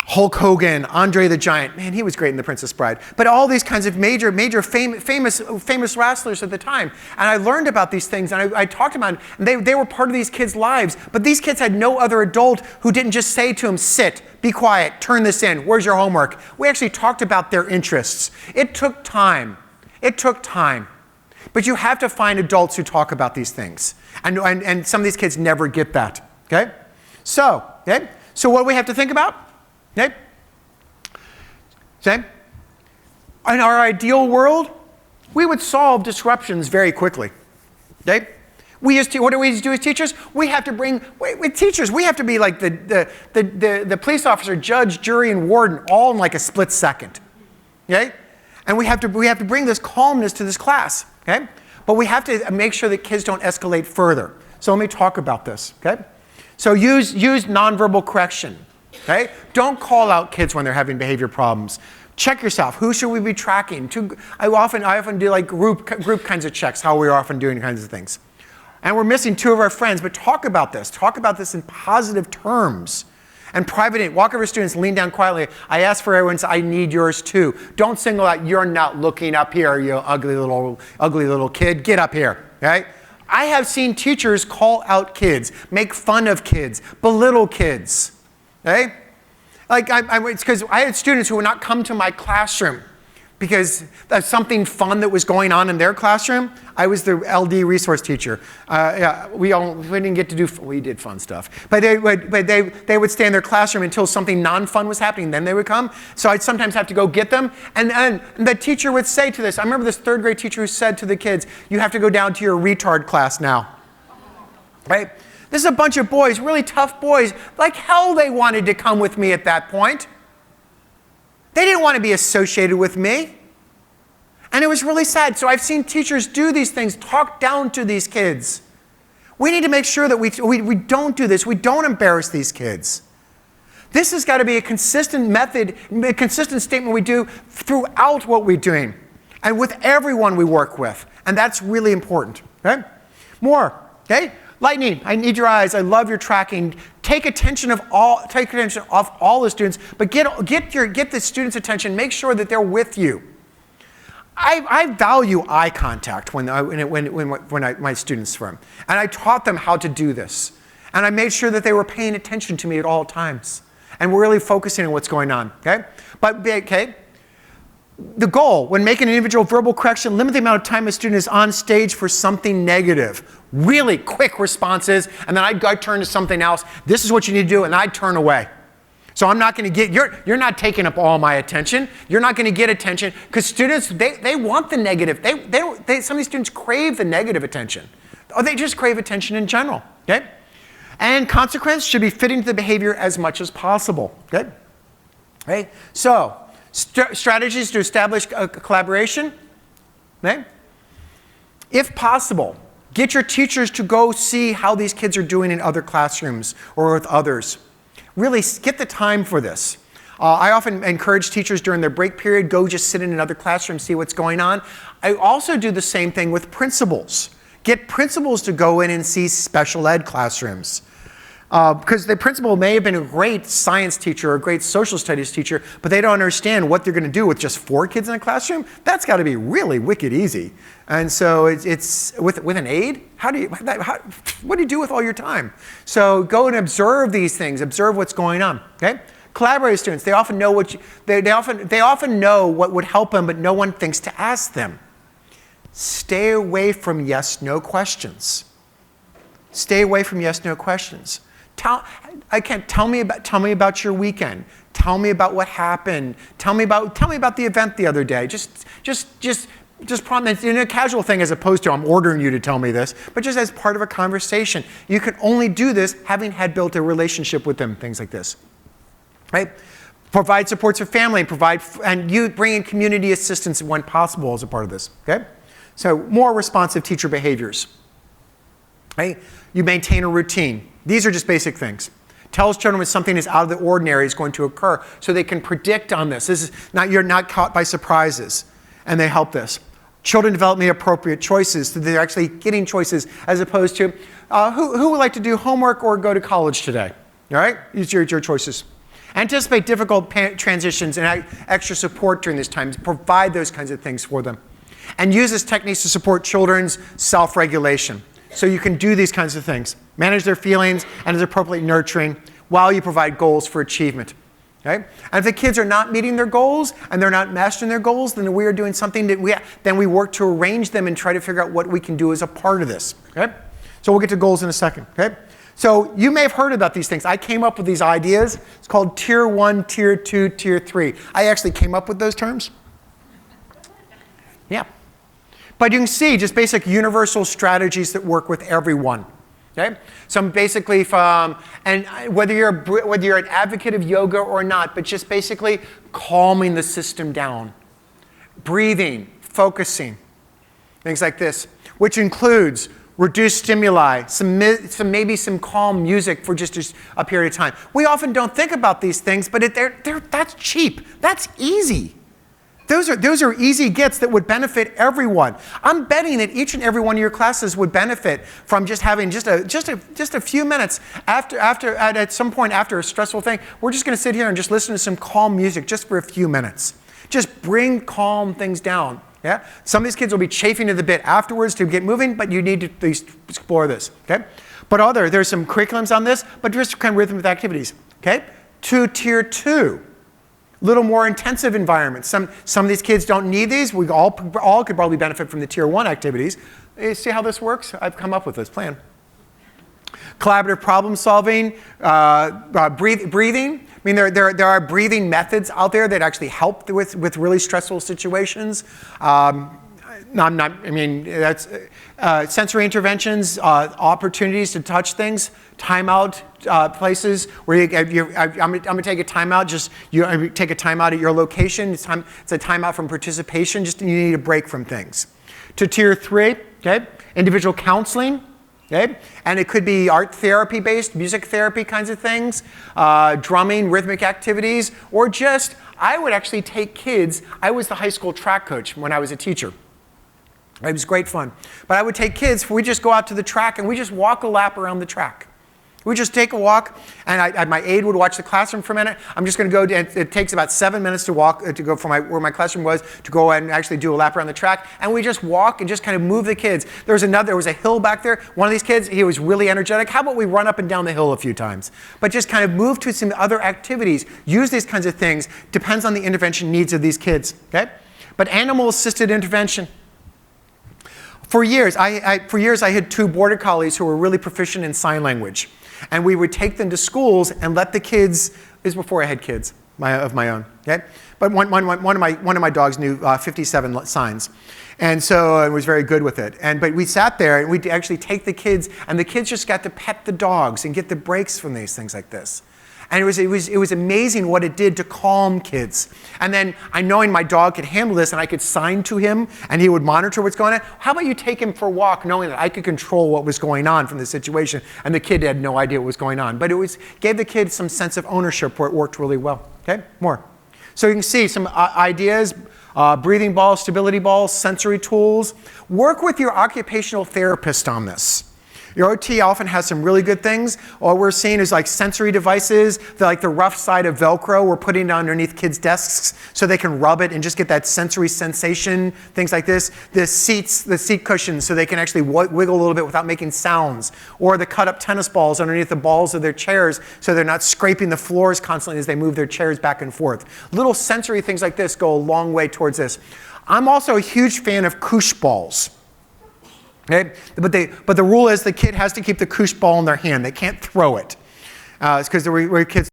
Hulk Hogan, Andre the Giant. Man, he was great in The Princess Bride. But all these kinds of major famous wrestlers at the time. And I learned about these things, and I talked about it. And they were part of these kids' lives. But these kids had no other adult who didn't just say to them, sit, be quiet, turn this in, where's your homework? We actually talked about their interests. It took time. It took time. But you have to find adults who talk about these things. And some of these kids never get that. Okay? So what do we have to think about? Okay? In our ideal world, we would solve disruptions very quickly. Okay? What do we do as teachers? We have to we have to be like the police officer, judge, jury, and warden all in like a split second. Okay? And we have to bring this calmness to this class. Okay? But we have to make sure that kids don't escalate further. So let me talk about this. Okay? So use nonverbal correction. Okay? Don't call out kids when they're having behavior problems. Check yourself. Who should we be tracking? I often do like group kinds of checks, how we're often doing kinds of things. And we're missing two of our friends, but talk about this. Talk about this in positive terms. And private, walk over students, lean down quietly. I ask for everyone's, I need yours too. Don't single out, you're not looking up here, you ugly little kid. Get up here, right? I have seen teachers call out kids, make fun of kids, belittle kids, okay? Like, it's because I had students who would not come to my classroom because that's something fun that was going on in their classroom. I was the LD resource teacher. We didn't get to do, we did fun stuff. But they would stay in their classroom until something non-fun was happening, then they would come. So I'd sometimes have to go get them. And the teacher would say to this, I remember this third grade teacher who said to the kids, you have to go down to your retard class now. Right? This is a bunch of boys, really tough boys. Like hell they wanted to come with me at that point. They didn't want to be associated with me. And it was really sad. So I've seen teachers do these things, talk down to these kids. We need to make sure that we don't do this. We don't embarrass these kids. This has got to be a consistent method, a consistent statement we do throughout what we're doing and with everyone we work with. And that's really important. Okay? More. Okay? Lightning, I need your eyes. I love your tracking. Take attention of all the students, but get the students' attention. Make sure that they're with you. I value eye contact when my students from, and I taught them how to do this, and I made sure that they were paying attention to me at all times, and we're really focusing on what's going on. Okay, the goal when making an individual verbal correction, limit the amount of time a student is on stage for something negative. Really quick responses, and then I'd turn to something else. This is what you need to do, and I'd turn away. So I'm not going to get, you're not taking up all my attention. You're not going to get attention, because students, they want the negative. Some of these students crave the negative attention. Or they just crave attention in general, okay? And consequence should be fitting to the behavior as much as possible, okay? Right? So, strategies to establish a collaboration, okay? If possible, get your teachers to go see how these kids are doing in other classrooms or with others. Really get the time for this. I often encourage teachers during their break period, go just sit in another classroom, see what's going on. I also do the same thing with principals. Get principals to go in and see special ed classrooms. Because the principal may have been a great science teacher or a great social studies teacher, but they don't understand what they're going to do with just 4 kids in a classroom. That's got to be really wicked easy. And so it's with an aide, what do you do with all your time? So go and observe these things, observe what's going on. Okay? Collaborative students, they often know they often know what would help them, but no one thinks to ask them. Stay away from yes/no questions. Stay away from yes/no questions. Tell me about your weekend. Tell me about what happened. Tell me about the event the other day. Just promise in a casual thing, as opposed to I'm ordering you to tell me this, but just as part of a conversation. You can only do this having had built a relationship with them. Things like this, right? Provide supports for family. And you bring in community assistance when possible as a part of this. Okay, so more responsive teacher behaviors. Right? You maintain a routine. These are just basic things. Tells children when something is out of the ordinary is going to occur, so they can predict on this. You're not caught by surprises, and they help this. Children develop the appropriate choices, so they're actually getting choices, as opposed to who would like to do homework or go to college today. All right, these are your choices. Anticipate difficult transitions and extra support during this time. Provide those kinds of things for them, and use this techniques to support children's self-regulation. So you can do these kinds of things. Manage their feelings and is appropriately nurturing while you provide goals for achievement. Okay? And if the kids are not meeting their goals and they're not mastering their goals, then we are doing something that we work to arrange them and try to figure out what we can do as a part of this. Okay? So we'll get to goals in a second. Okay? So you may have heard about these things. I came up with these ideas. It's called Tier 1, Tier 2, Tier 3. I actually came up with those terms. Yeah. But you can see just basic universal strategies that work with everyone. Okay? Some basically and whether you're an advocate of yoga or not, but just basically calming the system down, breathing, focusing, things like this, which includes reduced stimuli, maybe some calm music for just a period of time. We often don't think about these things, but that's cheap. That's easy. Those are easy gets that would benefit everyone. I'm betting that each and every one of your classes would benefit from just having just a few minutes at some point after a stressful thing. We're just going to sit here and just listen to some calm music just for a few minutes. Just bring calm things down. Yeah. Some of these kids will be chafing to the bit afterwards to get moving, but you need to at least explore this. Okay. But there's some curriculums on this, but just kind of rhythmic activities. Okay. To Tier 2. Little more intensive environments. Some of these kids don't need these. We all could probably benefit from the tier 1 activities. You see how this works? I've come up with this plan. Collaborative problem solving, breathing. I mean, there are breathing methods out there that actually help with really stressful situations. That's sensory interventions, opportunities to touch things, timeout places where I'm going to take a timeout. You take a timeout at your location. It's a timeout from participation. Just you need a break from things. To tier 3, okay, individual counseling. Okay? And it could be art therapy based, music therapy kinds of things, drumming, rhythmic activities, or just, I would actually take kids. I was the high school track coach when I was a teacher. It was great fun. But I would take kids, we just go out to the track and we just walk a lap around the track. We just take a walk, and my aide would watch the classroom for a minute. I'm just going to go, it takes about 7 minutes to walk, to go from where my classroom was, to go and actually do a lap around the track. And we just walk and just kind of move the kids. There was a hill back there. One of these kids, he was really energetic. How about we run up and down the hill a few times? But just kind of move to some other activities. Use these kinds of things. Depends on the intervention needs of these kids. Okay? But animal-assisted intervention. For years, I had 2 border collies who were really proficient in sign language. And we would take them to schools and let the kids, this was before I had kids of my own, okay? But one of my dogs knew 57 signs. And so I was very good with it. But we sat there and we'd actually take the kids, and the kids just got to pet the dogs and get the breaks from these things like this. And it was amazing what it did to calm kids. And then knowing my dog could handle this and I could sign to him and he would monitor what's going on. How about you take him for a walk knowing that I could control what was going on from the situation, and the kid had no idea what was going on. But gave the kid some sense of ownership where it worked really well. Okay, more. So you can see some ideas, breathing balls, stability balls, sensory tools. Work with your occupational therapist on this. Your OT often has some really good things. All we're seeing is like sensory devices, like the rough side of Velcro we're putting it underneath kids' desks so they can rub it and just get that sensory sensation, things like this. The seat cushions so they can actually wiggle a little bit without making sounds. Or the cut-up tennis balls underneath the balls of their chairs so they're not scraping the floors constantly as they move their chairs back and forth. Little sensory things like this go a long way towards this. I'm also a huge fan of koosh balls. Okay? But the rule is the kid has to keep the koosh ball in their hand. They can't throw it. It's because the kids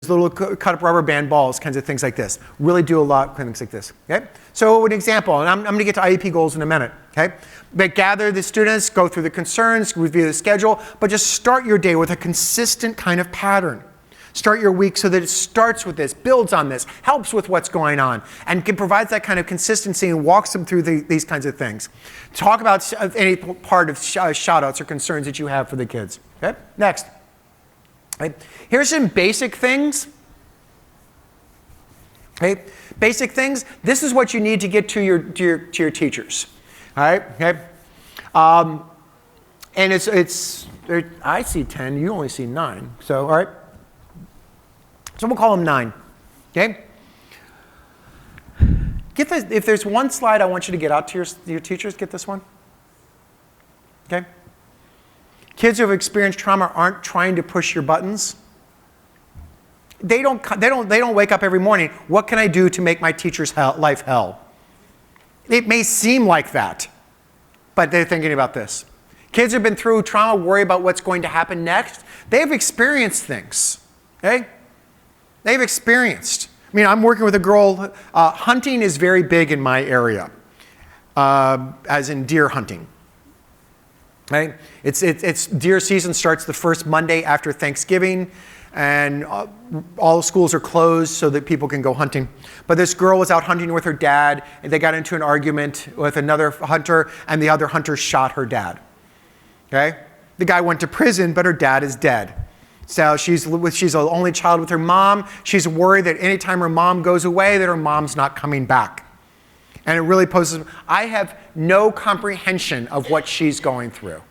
little cut-up rubber band balls, kinds of things like this. Really do a lot of things like this. Okay? So an example, and I'm going to get to IEP goals in a minute. Okay? But gather the students, go through the concerns, review the schedule, but just start your day with a consistent kind of pattern. Start your week so that it starts with this, builds on this, helps with what's going on, and provides that kind of consistency and walks them through these kinds of things. Talk about any part of shout-outs or concerns that you have for the kids. Okay? Next. Right. Here's some basic things. Okay? Basic things. This is what you need to get to your teachers. All right? Okay? And I see 10, you only see 9. So, all right. So we'll call them 9, okay? Get this, if there's one slide I want you to get out to your teachers, get this one, okay? Kids who have experienced trauma aren't trying to push your buttons. They don't wake up every morning, what can I do to make my teacher's life hell? It may seem like that, but they're thinking about this. Kids who have been through trauma worry about what's going to happen next. They've experienced things, okay? They've experienced. I mean, I'm working with a girl. Hunting is very big in my area, as in deer hunting. Right? It's deer season starts the first Monday after Thanksgiving, and all schools are closed so that people can go hunting. But this girl was out hunting with her dad, and they got into an argument with another hunter, and the other hunter shot her dad. Okay? The guy went to prison, but her dad is dead. So she's the only child with her mom. She's worried that anytime her mom goes away, that her mom's not coming back. And it really poses, I have no comprehension of what she's going through.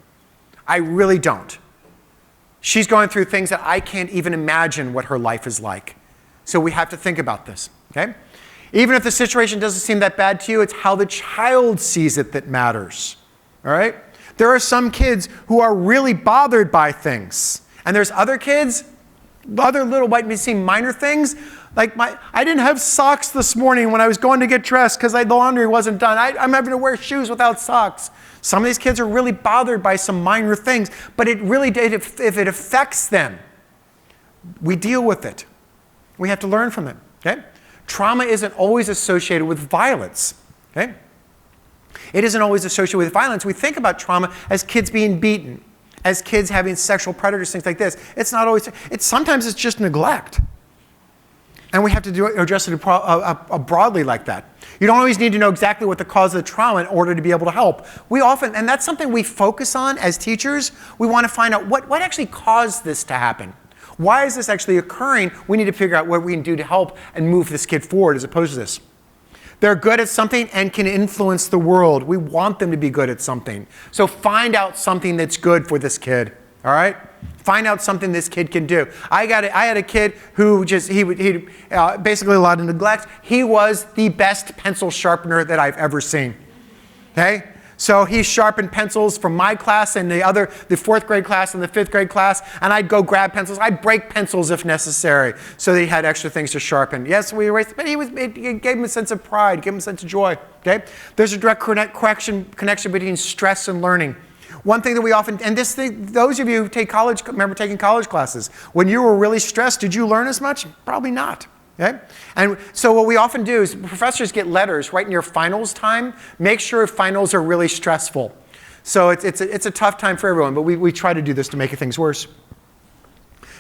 I really don't. She's going through things that I can't even imagine what her life is like. So we have to think about this, okay? Even if the situation doesn't seem that bad to you, it's how the child sees it that matters, all right? There are some kids who are really bothered by things. And there's other kids, other little might seem minor things, Like I didn't have socks this morning when I was going to get dressed because the laundry wasn't done. I'm having to wear shoes without socks. Some of these kids are really bothered by some minor things, but it really, if it affects them, we deal with it. We have to learn from it, okay? Trauma isn't always associated with violence, okay? It isn't always associated with violence. We think about trauma as kids being beaten, as kids having sexual predators, things like this. It's not always, sometimes it's just neglect. And we have to address it broadly like that. You don't always need to know exactly what the cause of the trauma in order to be able to help. We often, and that's something we focus on as teachers, we want to find out what actually caused this to happen. Why is this actually occurring? We need to figure out what we can do to help and move this kid forward as opposed to this. They're good at something and can influence the world. We want them to be good at something. So find out something that's good for this kid, all right? Find out something this kid can do. I had a kid who basically a lot of neglect. He was the best pencil sharpener that I've ever seen, okay? So he sharpened pencils from my class and the fourth grade class and the fifth grade class, and I'd go grab pencils. I'd break pencils if necessary, so that he had extra things to sharpen. Yes, we erased, but it gave him a sense of pride, gave him a sense of joy, okay? There's a direct connection between stress and learning. One thing that we often, and this thing, those of you who remember taking college classes, when you were really stressed, did you learn as much? Probably not. Okay? And so what we often do is professors get letters right in your finals time. Make sure finals are really stressful. So it's a tough time for everyone, but we try to do this to make things worse.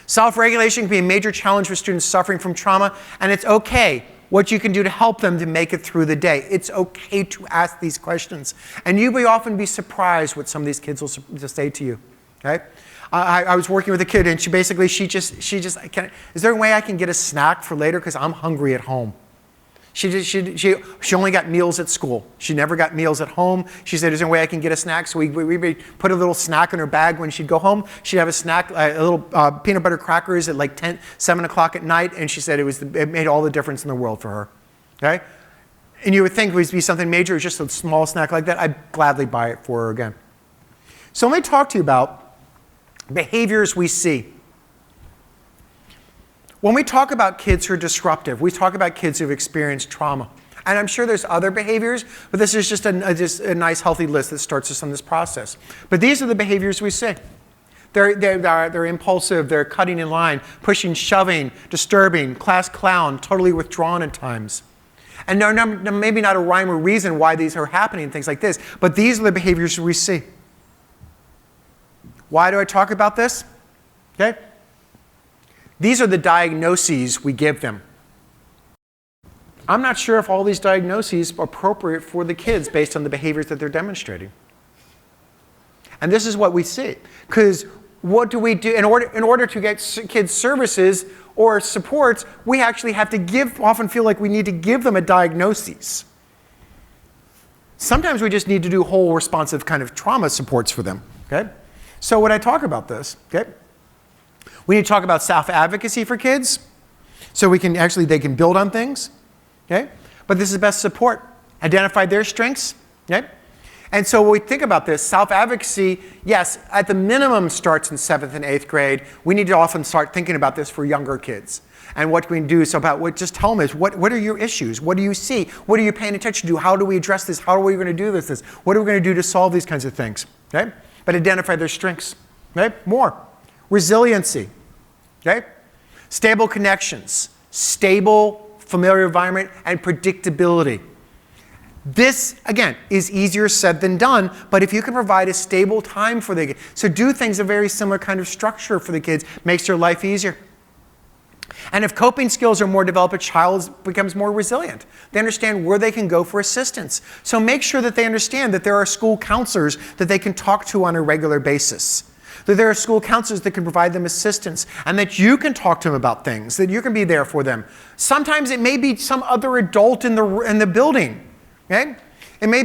Self-regulation can be a major challenge for students suffering from trauma, and it's okay what you can do to help them to make it through the day. It's okay to ask these questions. And you may often be surprised what some of these kids will say to you. Okay? I was working with a kid, and she just, is there a way I can get a snack for later? Because I'm hungry at home. She only got meals at school. She never got meals at home. She said, is there a way I can get a snack? So we put a little snack in her bag when she'd go home. She'd have a snack, a little peanut butter crackers at like 7 o'clock at night, and she said it made all the difference in the world for her. Okay? And you would think it would be something major, just a small snack like that. I'd gladly buy it for her again. So let me talk to you about behaviors we see. When we talk about kids who are disruptive, we talk about kids who have experienced trauma. And I'm sure there's other behaviors, but this is just a nice, healthy list that starts us on this process. But these are the behaviors we see. They're impulsive, they're cutting in line, pushing, shoving, disturbing, class clown, totally withdrawn at times. And maybe not a rhyme or reason why these are happening, things like this, but these are the behaviors we see. Why do I talk about this? Okay? These are the diagnoses we give them. I'm not sure if all these diagnoses are appropriate for the kids based on the behaviors that they're demonstrating. And this is what we see. Because what do we do? In order to get kids services or supports, we actually have to often feel like we need to give them a diagnosis. Sometimes we just need to do whole responsive kind of trauma supports for them. Okay? So when I talk about this, okay, we need to talk about self-advocacy for kids, so they can build on things, okay? But this is best support. Identify their strengths, okay? And so when we think about this, self-advocacy, yes, at the minimum starts in 7th and 8th grade. We need to often start thinking about this for younger kids. And what we can do is just tell them is, what are your issues? What do you see? What are you paying attention to? How do we address this? How are we going to do this? What are we going to do to solve these kinds of things, okay? But identify their strengths, okay? More. Resiliency, okay? Stable connections, stable, familiar environment, and predictability. This, again, is easier said than done, but if you can provide a stable time for the kids, so do things a very similar kind of structure for the kids, makes their life easier. And if coping skills are more developed, a child becomes more resilient. They understand where they can go for assistance. So make sure that they understand that there are school counselors that they can talk to on a regular basis. That there are school counselors that can provide them assistance, and that you can talk to them about things, that you can be there for them. Sometimes it may be some other adult in the building. Okay? It may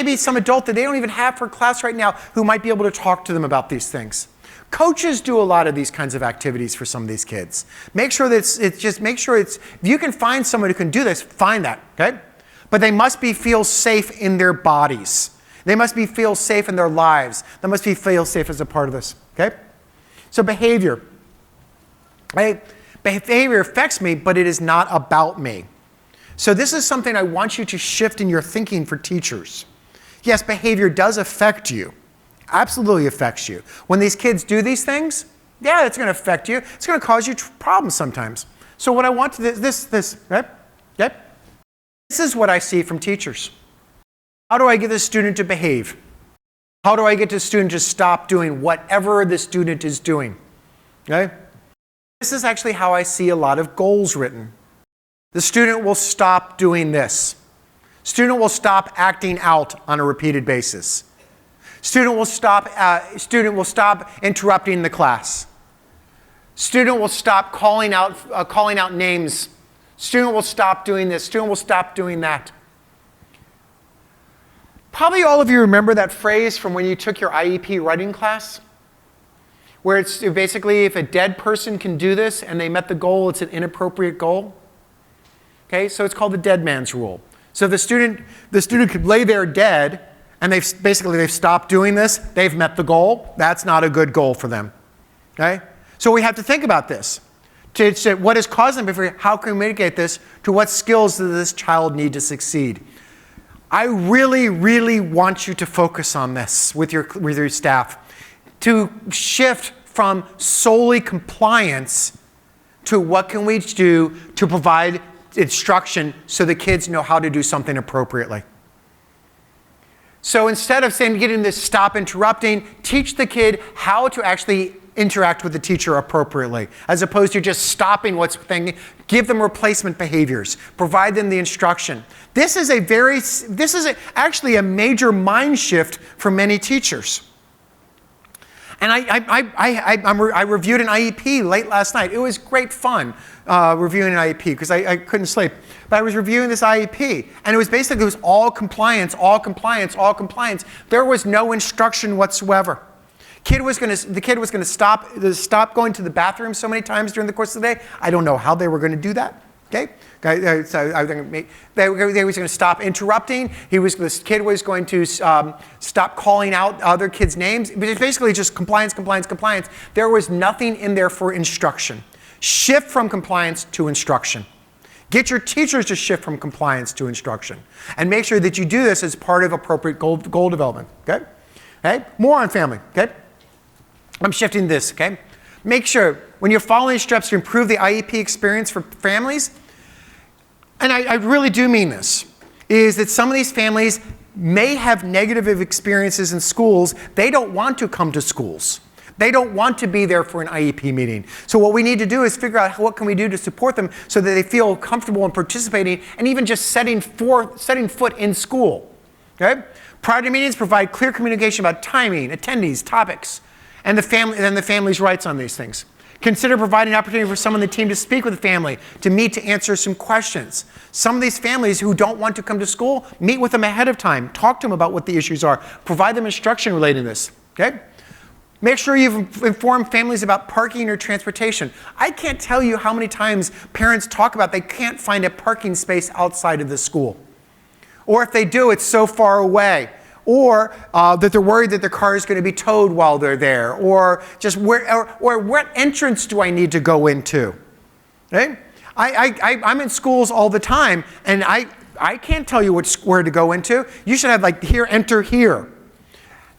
be some adult that they don't even have for class right now who might be able to talk to them about these things. Coaches do a lot of these kinds of activities for some of these kids. Make sure that if you can find someone who can do this, find that, okay? But they must feel safe in their bodies. They must feel safe in their lives. They must feel safe as a part of this, okay? So behavior, right? Behavior affects me, but it is not about me. So this is something I want you to shift in your thinking for teachers. Yes, behavior does affect you. Absolutely affects you. When these kids do these things, yeah, it's going to affect you. It's going to cause you problems sometimes. So what I want to right? Okay? This is what I see from teachers. How do I get the student to behave? How do I get the student to stop doing whatever the student is doing? Okay? This is actually how I see a lot of goals written. The student will stop doing this. Student will stop acting out on a repeated basis. Student will stop interrupting the class. Student will stop calling out names. Student will stop doing this. Student will stop doing that. Probably all of you remember that phrase from when you took your IEP writing class, where it's basically if a dead person can do this and they met the goal, it's an inappropriate goal. Okay, so it's called the dead man's rule. So the student could lay there dead, and they've stopped doing this. They've met the goal. That's not a good goal for them. Okay, so we have to think about this. To what is causing behavior? How can we mitigate this? To what skills does this child need to succeed? I really, really want you to focus on this with your staff, to shift from solely compliance to what can we do to provide instruction so the kids know how to do something appropriately. So instead of getting this stop interrupting, teach the kid how to actually interact with the teacher appropriately, as opposed to just stopping give them replacement behaviors, provide them the instruction. This is actually a major mind shift for many teachers. And I reviewed an IEP late last night. It was great fun reviewing an IEP because I couldn't sleep. But I was reviewing this IEP, and it was all compliance, all compliance, all compliance. There was no instruction whatsoever. The kid was going to stop going to the bathroom so many times during the course of the day. I don't know how they were going to do that. Okay, so I think they was going to stop interrupting. This kid was going to stop calling out other kids' names. But it's basically just compliance, compliance, compliance. There was nothing in there for instruction. Shift from compliance to instruction. Get your teachers to shift from compliance to instruction, and make sure that you do this as part of appropriate goal development. Okay, okay. More on family. Okay, I'm shifting this. Okay, make sure when you're following steps to improve the IEP experience for families. And I really do mean this, is that some of these families may have negative experiences in schools. They don't want to come to schools. They don't want to be there for an IEP meeting. So what we need to do is figure out what can we do to support them so that they feel comfortable in participating and even just setting foot in school. Okay? Prior to meetings, provide clear communication about timing, attendees, topics, and the family's rights on these things. Consider providing an opportunity for someone on the team to speak with the family, to meet to answer some questions. Some of these families who don't want to come to school, meet with them ahead of time. Talk to them about what the issues are. Provide them instruction related to this. Okay? Make sure you've informed families about parking or transportation. I can't tell you how many times parents talk about they can't find a parking space outside of the school. Or if they do, it's so far away. Or that they're worried that their car is going to be towed while they're there, or just what entrance do I need to go into? Okay? I'm in schools all the time, and I can't tell you which square to go into. You should have here, enter here.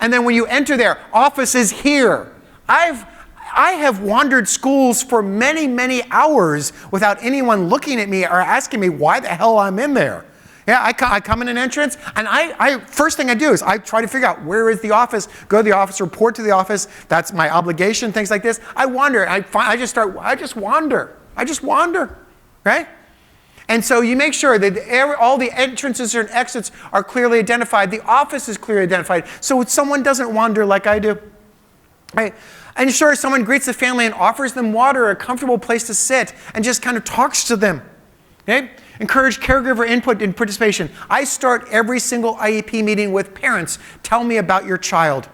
And then when you enter there, office is here. I have wandered schools for many, many hours without anyone looking at me or asking me why the hell I'm in there. Yeah, I come in an entrance, and first thing I do is I try to figure out where is the office, go to the office, report to the office. That's my obligation, things like this. I wander. I just wander, right? And so you make sure that all the entrances and exits are clearly identified. The office is clearly identified, so someone doesn't wander like I do. Right? Ensure someone greets the family and offers them water, a comfortable place to sit, and just kind of talks to them. Okay? Encourage caregiver input and participation. I start every single IEP meeting with parents. Tell me about your child.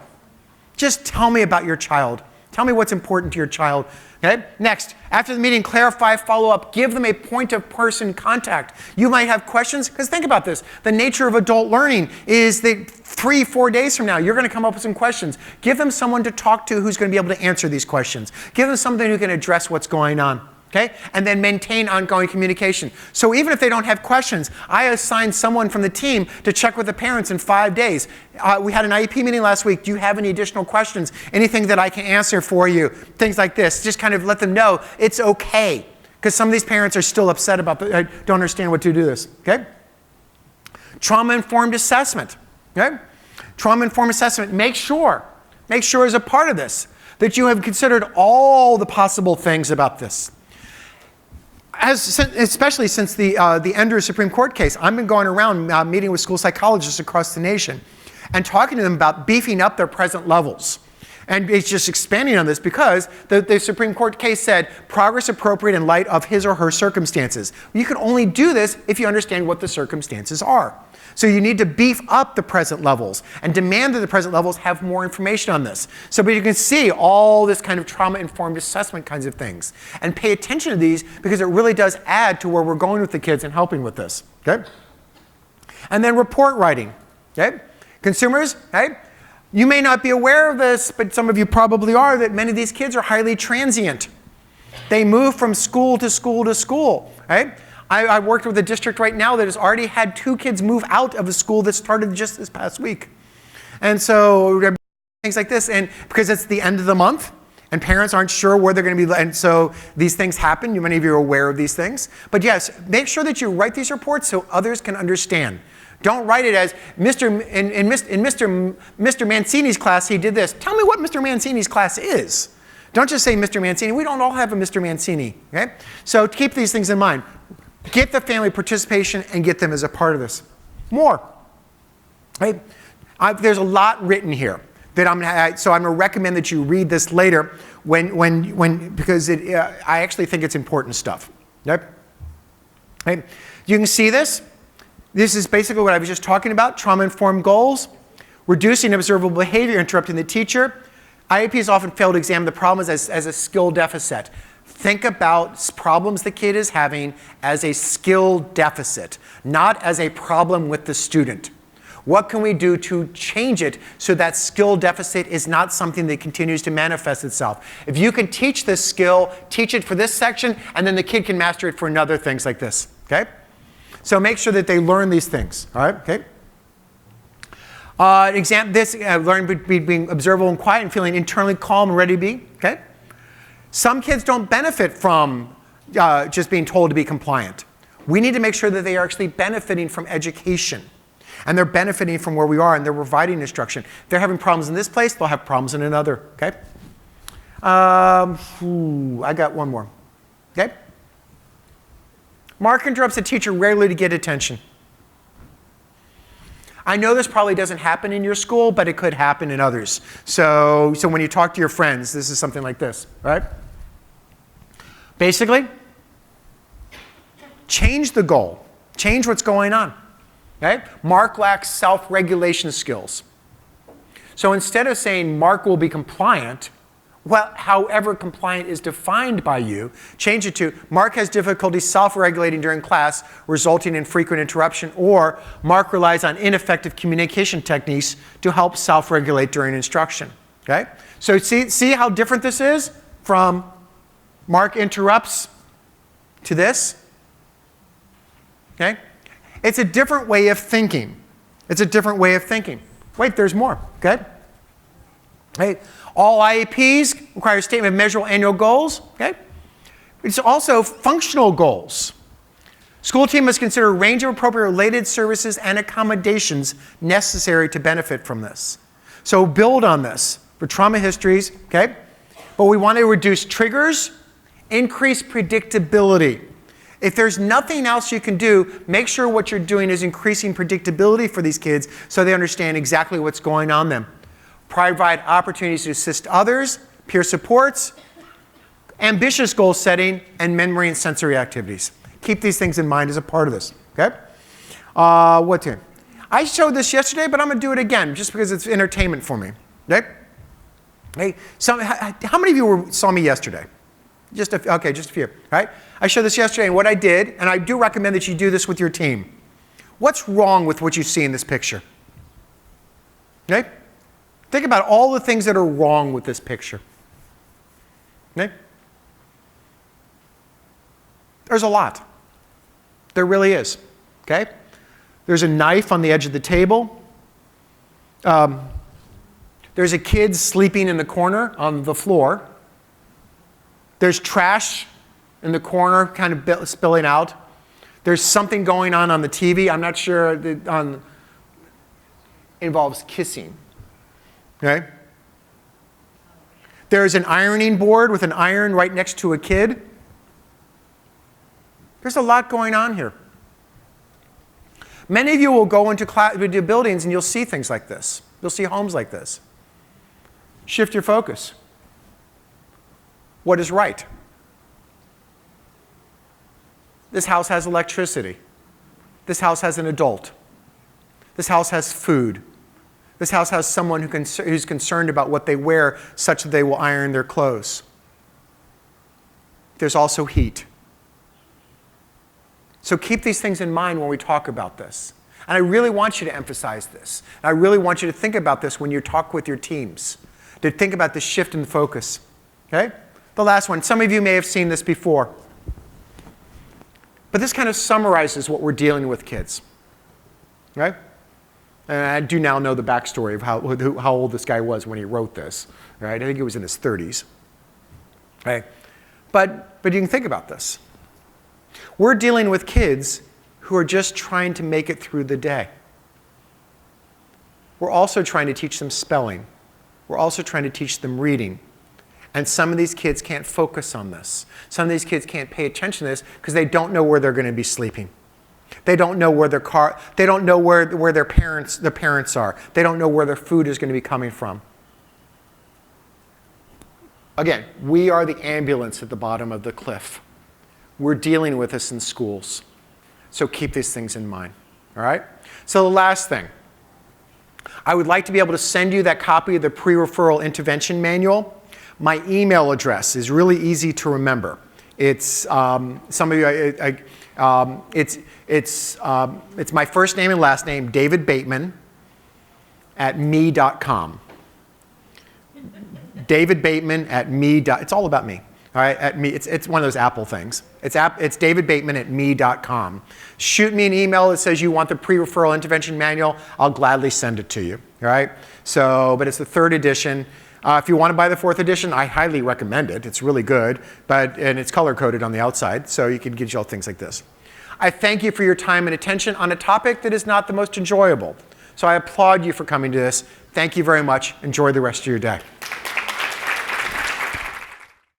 Just tell me about your child. Tell me what's important to your child. Okay? Next, after the meeting, clarify, follow up, give them a point of person contact. You might have questions, because think about this. The nature of adult learning is that 3-4 days from now, you're going to come up with some questions. Give them someone to talk to who's going to be able to answer these questions. Give them something who can address what's going on. Okay? And then maintain ongoing communication. So even if they don't have questions, I assign someone from the team to check with the parents in 5 days. We had an IEP meeting last week. Do you have any additional questions? Anything that I can answer for you? Things like this. Just kind of let them know it's okay. Because some of these parents are still upset about it. I don't understand what to do this. Okay? Trauma-informed assessment. Okay? Trauma-informed assessment. Make sure as a part of this that you have considered all the possible things about this. Especially since the Ender Supreme Court case, I've been going around meeting with school psychologists across the nation and talking to them about beefing up their present levels. And it's just expanding on this because the Supreme Court case said progress appropriate in light of his or her circumstances. You can only do this if you understand what the circumstances are. So you need to beef up the present levels and demand that the present levels have more information on this. But you can see all this kind of trauma-informed assessment kinds of things. And pay attention to these because it really does add to where we're going with the kids and helping with this. Okay? And then report writing. Okay? Consumers, okay? You may not be aware of this, but some of you probably are, that many of these kids are highly transient. They move from school to school to school. Right? I worked with a district right now that has already had 2 kids move out of a school that started just this past week. And so things like this, and because it's the end of the month, and parents aren't sure where they're going to be, and so these things happen. Many of you are aware of these things. But yes, make sure that you write these reports so others can understand. Don't write it as in Mr. Mancini's class, he did this. Tell me what Mr. Mancini's class is. Don't just say Mr. Mancini. We don't all have a Mr. Mancini. Okay? So keep these things in mind. Get the family participation and get them as a part of this. More. Right? There's a lot written here that I'm going to recommend that you read this later because I actually think it's important stuff. Okay? Right? You can see this. This is basically what I was just talking about, trauma-informed goals, reducing observable behavior, interrupting the teacher. IEPs often fail to examine the problems as a skill deficit. Think about problems the kid is having as a skill deficit, not as a problem with the student. What can we do to change it so that skill deficit is not something that continues to manifest itself? If you can teach this skill, teach it for this section, and then the kid can master it for another things like this. Okay? So make sure that they learn these things. All right? Okay? Learn being observable and quiet and feeling internally calm and ready to be. Okay? Some kids don't benefit from just being told to be compliant. We need to make sure that they are actually benefiting from education. And they're benefiting from where we are and they're providing instruction. If they're having problems in this place, they'll have problems in another. Okay? I got one more. Okay? Mark interrupts the teacher rarely to get attention. I know this probably doesn't happen in your school, but it could happen in others. So when you talk to your friends, this is something like this, right? Basically, change the goal. Change what's going on. Okay? Mark lacks self-regulation skills. So instead of saying Mark will be compliant, well, however compliant is defined by you, change it to Mark has difficulty self-regulating during class, resulting in frequent interruption, or Mark relies on ineffective communication techniques to help self-regulate during instruction. Okay? So see how different this is from Mark interrupts to this? Okay? It's a different way of thinking. It's a different way of thinking. Wait, there's more. Okay? Hey, all IEPs require a statement of measurable annual goals. Okay? It's also functional goals. School team must consider a range of appropriate related services and accommodations necessary to benefit from this. So build on this for trauma histories. Okay? But we want to reduce triggers, increase predictability. If there's nothing else you can do, make sure what you're doing is increasing predictability for these kids so they understand exactly what's going on them. Provide opportunities to assist others, peer supports, ambitious goal setting, and memory and sensory activities. Keep these things in mind as a part of this. Okay? What's here? I showed this yesterday, but I'm going to do it again just because it's entertainment for me. Okay? Hey, how many of you saw me yesterday? Just a few. All right? I showed this yesterday, and what I did, and I do recommend that you do this with your team. What's wrong with what you see in this picture? Okay? Think about all the things that are wrong with this picture. Okay? There's a lot. There really is, okay? There's a knife on the edge of the table. There's a kid sleeping in the corner on the floor. There's trash in the corner kind of spilling out. There's something going on the TV. I'm not sure that involves kissing, okay? There's an ironing board with an iron right next to a kid. There's a lot going on here. Many of you will go into buildings and you'll see things like this. You'll see homes like this. Shift your focus. What is right? This house has electricity. This house has an adult. This house has food. This house has someone who's concerned about what they wear such that they will iron their clothes. There's also heat. So keep these things in mind when we talk about this. And I really want you to emphasize this. And I really want you to think about this when you talk with your teams, to think about the shift in focus. Okay? The last one. Some of you may have seen this before. But this kind of summarizes what we're dealing with kids. Right? And I do now know the backstory of how old this guy was when he wrote this. Right? I think he was in his 30s. Right? But you can think about this. We're dealing with kids who are just trying to make it through the day. We're also trying to teach them spelling. We're also trying to teach them reading. And some of these kids can't focus on this. Some of these kids can't pay attention to this because they don't know where they're going to be sleeping. They don't know where they don't know where their parents are. They don't know where their food is going to be coming from. Again, we are the ambulance at the bottom of the cliff. We're dealing with this in schools. So keep these things in mind. All right? So the last thing. I would like to be able to send you that copy of the pre-referral intervention manual. My email address is really easy to remember. It's some of you. It's my first name and last name, David Bateman, @me.com. David Bateman @me. It's all about me. All right, at me. It's one of those Apple things. It's David Bateman @me.com. Shoot me an email that says you want the pre-referral intervention manual. I'll gladly send it to you. All right. So, but it's the 3rd edition. If you want to buy the 4th edition, I highly recommend it. It's really good, and it's color-coded on the outside, so you can get you all things like this. I thank you for your time and attention on a topic that is not the most enjoyable. So I applaud you for coming to this. Thank you very much. Enjoy the rest of your day.